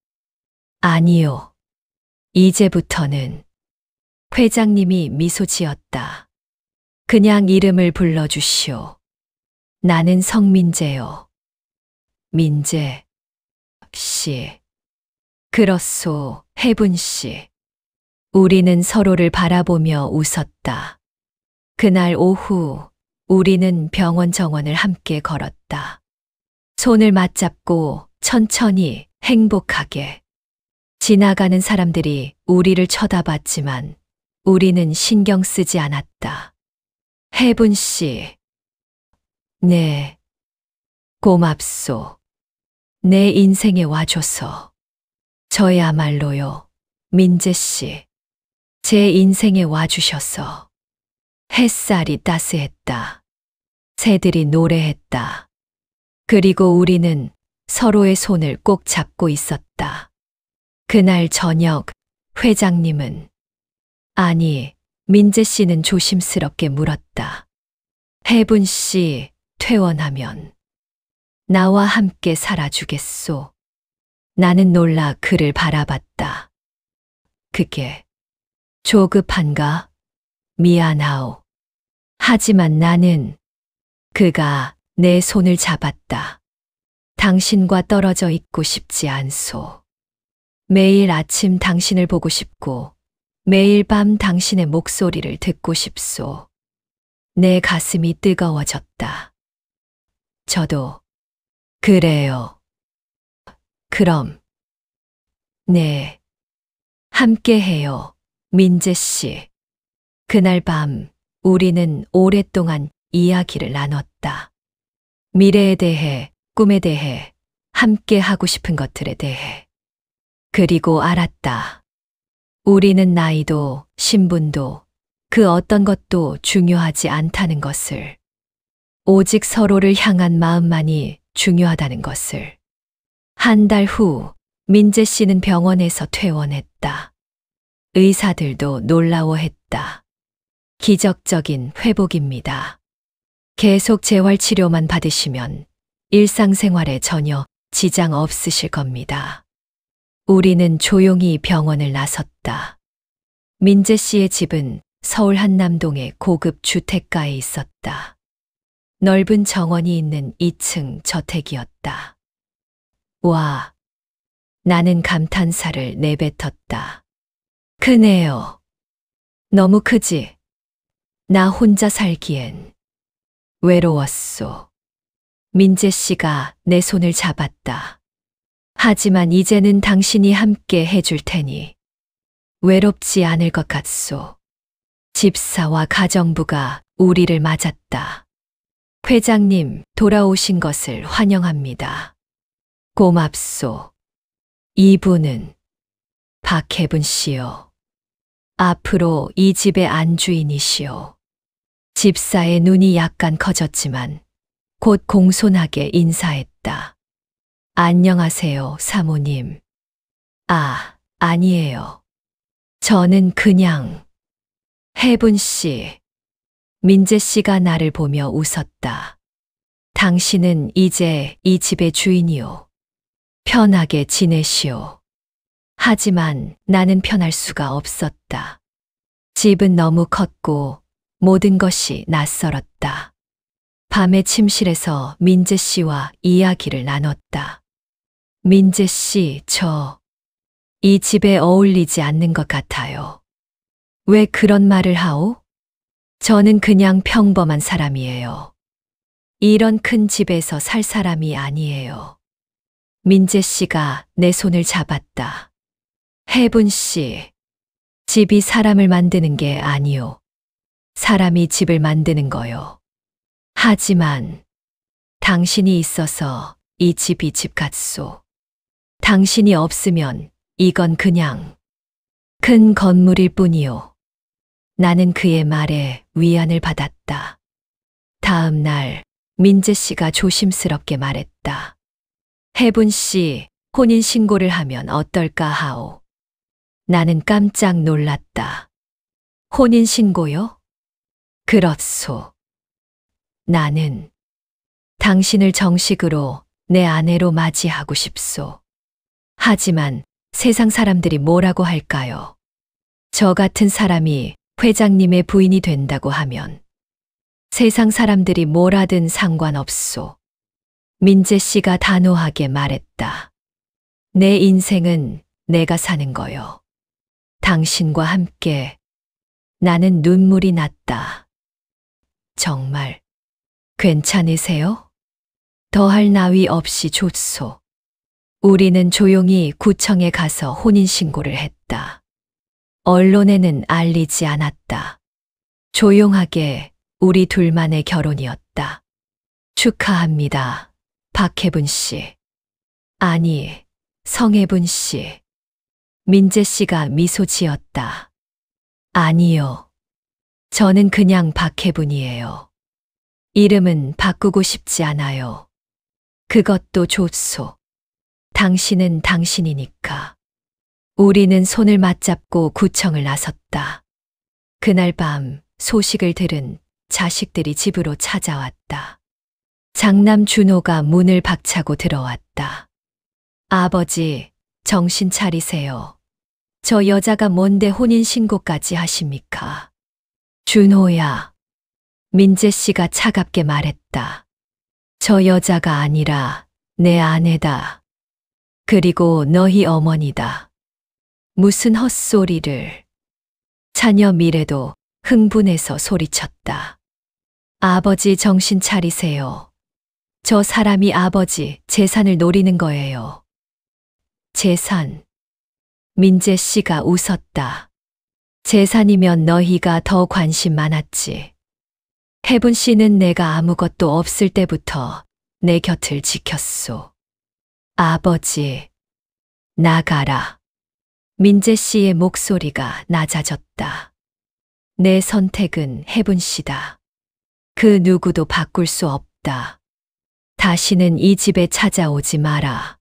아니요. 이제부터는. 회장님이 미소 지었다. 그냥 이름을 불러주시오. 나는 성민재요. 민재 씨. 그렇소, 혜분 씨. 우리는 서로를 바라보며 웃었다. 그날 오후 우리는 병원 정원을 함께 걸었다. 손을 맞잡고 천천히 행복하게. 지나가는 사람들이 우리를 쳐다봤지만 우리는 신경 쓰지 않았다. 혜분 씨. 네. 고맙소. 내 인생에 와줘서. 저야말로요, 민재 씨. 제 인생에 와주셔서. 햇살이 따스했다. 새들이 노래했다. 그리고 우리는 서로의 손을 꼭 잡고 있었다. 그날 저녁 회장님은, 아니, 민재 씨는 조심스럽게 물었다. 혜분 씨 퇴원하면 나와 함께 살아주겠소? 나는 놀라 그를 바라봤다. 그게 조급한가? 미안하오. 하지만 나는. 그가 내 손을 잡았다. 당신과 떨어져 있고 싶지 않소. 매일 아침 당신을 보고 싶고 매일 밤 당신의 목소리를 듣고 싶소. 내 가슴이 뜨거워졌다. 저도. 그래요. 그럼. 네. 함께해요, 민재 씨. 그날 밤 우리는 오랫동안 이야기를 나눴다. 미래에 대해, 꿈에 대해, 함께 하고 싶은 것들에 대해. 그리고 알았다. 우리는 나이도 신분도 그 어떤 것도 중요하지 않다는 것을. 오직 서로를 향한 마음만이 중요하다는 것을. 한 달 후 민재 씨는 병원에서 퇴원했다. 의사들도 놀라워했다. 기적적인 회복입니다. 계속 재활치료만 받으시면 일상생활에 전혀 지장 없으실 겁니다. 우리는 조용히 병원을 나섰다. 민재 씨의 집은 서울 한남동의 고급 주택가에 있었다. 넓은 정원이 있는 2층 저택이었다. 와, 나는 감탄사를 내뱉었다. 크네요. 너무 크지? 나 혼자 살기엔 외로웠소. 민재 씨가 내 손을 잡았다. 하지만 이제는 당신이 함께 해줄 테니 외롭지 않을 것 같소. 집사와 가정부가 우리를 맞았다. 회장님 돌아오신 것을 환영합니다. 고맙소. 이분은 박혜분 씨요. 앞으로 이 집의 안주인이시오. 집사의 눈이 약간 커졌지만 곧 공손하게 인사했다. 안녕하세요, 사모님. 아, 아니에요. 저는 그냥 혜분 씨, 민재 씨가 나를 보며 웃었다. 당신은 이제 이 집의 주인이오. 편하게 지내시오. 하지만 나는 편할 수가 없었다. 집은 너무 컸고 모든 것이 낯설었다. 밤에 침실에서 민재 씨와 이야기를 나눴다. 민재 씨, 이 집에 어울리지 않는 것 같아요. 왜 그런 말을 하오? 저는 그냥 평범한 사람이에요. 이런 큰 집에서 살 사람이 아니에요. 민재 씨가 내 손을 잡았다. 혜분 씨, 집이 사람을 만드는 게 아니오. 사람이 집을 만드는 거요. 하지만 당신이 있어서 이 집이 집 같소. 당신이 없으면 이건 그냥 큰 건물일 뿐이오. 나는 그의 말에 위안을 받았다. 다음 날 민재 씨가 조심스럽게 말했다. 혜분 씨, 혼인신고를 하면 어떨까 하오. 나는 깜짝 놀랐다. 혼인신고요? 그렇소. 나는 당신을 정식으로 내 아내로 맞이하고 싶소. 하지만 세상 사람들이 뭐라고 할까요? 저 같은 사람이 회장님의 부인이 된다고 하면 세상 사람들이 뭐라든 상관없소. 민재 씨가 단호하게 말했다. 내 인생은 내가 사는 거요. 당신과 함께 나는 눈물이 났다. 정말 괜찮으세요? 더할 나위 없이 좋소. 우리는 조용히 구청에 가서 혼인신고를 했다. 언론에는 알리지 않았다. 조용하게 우리 둘만의 결혼이었다. 축하합니다. 박혜분 씨. 아니, 성혜분 씨. 민재 씨가 미소 지었다. 아니요. 저는 그냥 박혜분이에요. 이름은 바꾸고 싶지 않아요. 그것도 좋소. 당신은 당신이니까. 우리는 손을 맞잡고 구청을 나섰다. 그날 밤 소식을 들은 자식들이 집으로 찾아왔다. 장남 준호가 문을 박차고 들어왔다. 아버지, 정신 차리세요. 저 여자가 뭔데 혼인신고까지 하십니까? 준호야. 민재 씨가 차갑게 말했다. 저 여자가 아니라 내 아내다. 그리고 너희 어머니다. 무슨 헛소리를. 자녀 미래도 흥분해서 소리쳤다. 아버지 정신 차리세요. 저 사람이 아버지 재산을 노리는 거예요. 재산. 민재 씨가 웃었다. 재산이면 너희가 더 관심 많았지. 혜분 씨는 내가 아무것도 없을 때부터 내 곁을 지켰소. 아버지, 나가라. 민재 씨의 목소리가 낮아졌다. 내 선택은 혜분 씨다. 그 누구도 바꿀 수 없다. 다시는 이 집에 찾아오지 마라.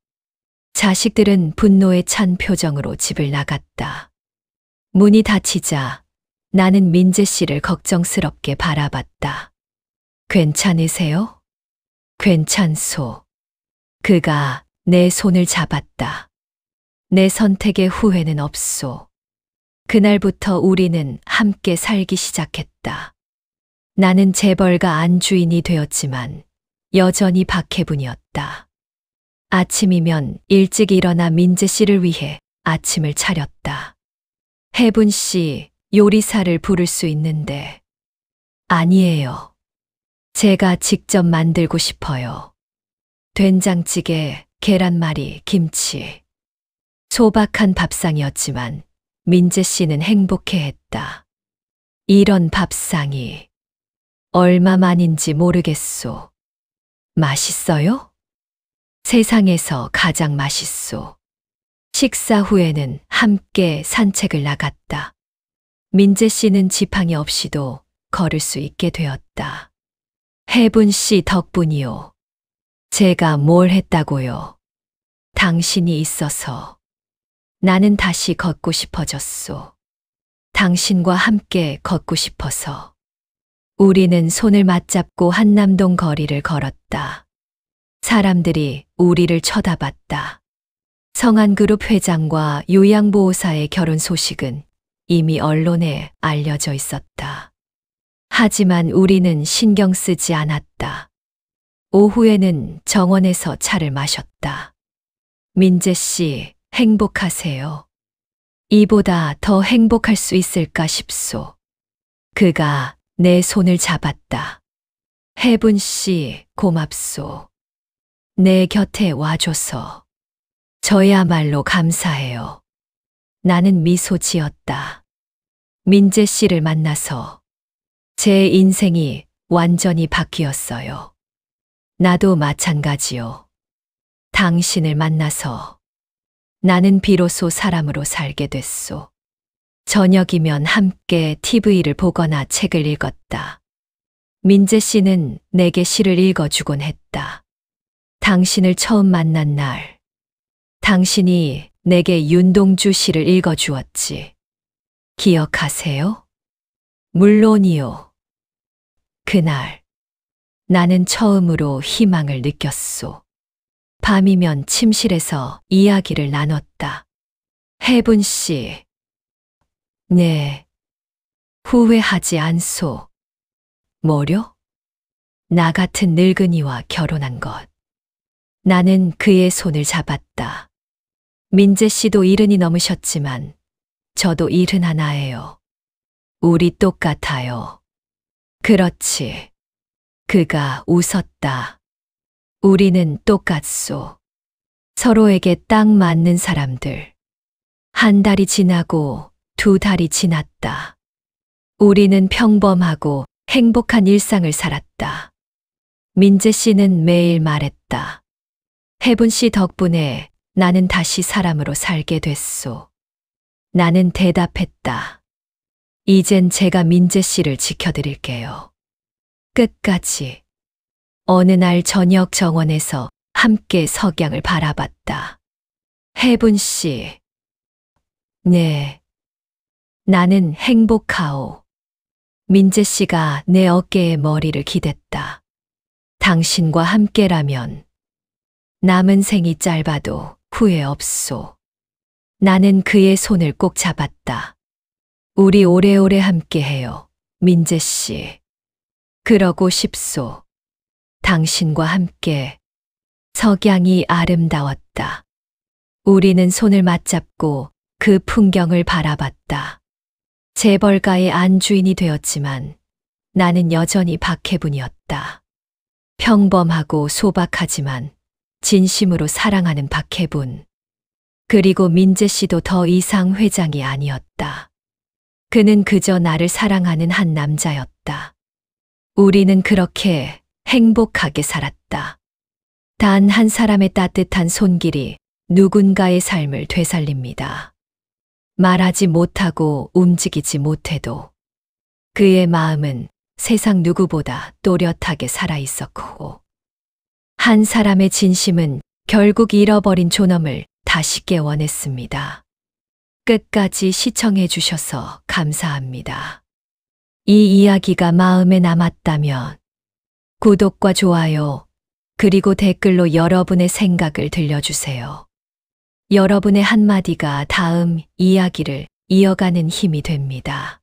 자식들은 분노에 찬 표정으로 집을 나갔다. 문이 닫히자 나는 민재 씨를 걱정스럽게 바라봤다. 괜찮으세요? 괜찮소. 그가 내 손을 잡았다. 내 선택에 후회는 없소. 그날부터 우리는 함께 살기 시작했다. 나는 재벌가 안주인이 되었지만 여전히 박혜분이었다. 아침이면 일찍 일어나 민재 씨를 위해 아침을 차렸다. 혜분 씨, 요리사를 부를 수 있는데. 아니에요. 제가 직접 만들고 싶어요. 된장찌개, 계란말이, 김치. 소박한 밥상이었지만 민재 씨는 행복해했다. 이런 밥상이 얼마만인지 모르겠소. 맛있어요? 세상에서 가장 맛있소. 식사 후에는 함께 산책을 나갔다. 민재 씨는 지팡이 없이도 걸을 수 있게 되었다. 혜분 씨 덕분이요. 제가 뭘 했다고요? 당신이 있어서 나는 다시 걷고 싶어졌소. 당신과 함께 걷고 싶어서. 우리는 손을 맞잡고 한남동 거리를 걸었다. 사람들이 우리를 쳐다봤다. 성안그룹 회장과 요양보호사의 결혼 소식은 이미 언론에 알려져 있었다. 하지만 우리는 신경 쓰지 않았다. 오후에는 정원에서 차를 마셨다. 민재 씨, 행복하세요. 이보다 더 행복할 수 있을까 싶소. 그가 내 손을 잡았다. 혜분 씨, 고맙소. 내 곁에 와줘서. 저야말로 감사해요. 나는 미소 지었다. 민재 씨를 만나서 제 인생이 완전히 바뀌었어요. 나도 마찬가지요. 당신을 만나서 나는 비로소 사람으로 살게 됐소. 저녁이면 함께 TV를 보거나 책을 읽었다. 민재 씨는 내게 시를 읽어주곤 했다. 당신을 처음 만난 날, 당신이 내게 윤동주 시를 읽어주었지. 기억하세요? 물론이요. 그날 나는 처음으로 희망을 느꼈소. 밤이면 침실에서 이야기를 나눴다. 혜분 씨, 네, 후회하지 않소. 뭐려? 나 같은 늙은이와 결혼한 것. 나는 그의 손을 잡았다. 민재 씨도 70이 넘으셨지만 저도 71예요. 우리 똑같아요. 그렇지. 그가 웃었다. 우리는 똑같소. 서로에게 딱 맞는 사람들. 한 달이 지나고 2달이 지났다. 우리는 평범하고 행복한 일상을 살았다. 민재 씨는 매일 말했다. 혜분 씨 덕분에 나는 다시 사람으로 살게 됐소. 나는 대답했다. 이젠 제가 민재 씨를 지켜드릴게요. 끝까지. 어느 날 저녁 정원에서 함께 석양을 바라봤다. 혜분 씨. 네. 나는 행복하오. 민재 씨가 내 어깨에 머리를 기댔다. 당신과 함께라면 남은 생이 짧아도 후회 없소. 나는 그의 손을 꼭 잡았다. 우리 오래오래 함께해요, 민재 씨. 그러고 싶소. 당신과 함께. 석양이 아름다웠다. 우리는 손을 맞잡고 그 풍경을 바라봤다. 재벌가의 안주인이 되었지만 나는 여전히 박혜분이었다. 평범하고 소박하지만 진심으로 사랑하는 박혜분. 그리고 민재 씨도 더 이상 회장이 아니었다. 그는 그저 나를 사랑하는 한 남자였다. 우리는 그렇게 행복하게 살았다. 단 한 사람의 따뜻한 손길이 누군가의 삶을 되살립니다. 말하지 못하고 움직이지 못해도 그의 마음은 세상 누구보다 또렷하게 살아 있었고, 한 사람의 진심은 결국 잃어버린 존엄을 다시 깨워냈습니다. 끝까지 시청해 주셔서 감사합니다. 이 이야기가 마음에 남았다면 구독과 좋아요, 그리고 댓글로 여러분의 생각을 들려주세요. 여러분의 한마디가 다음 이야기를 이어가는 힘이 됩니다.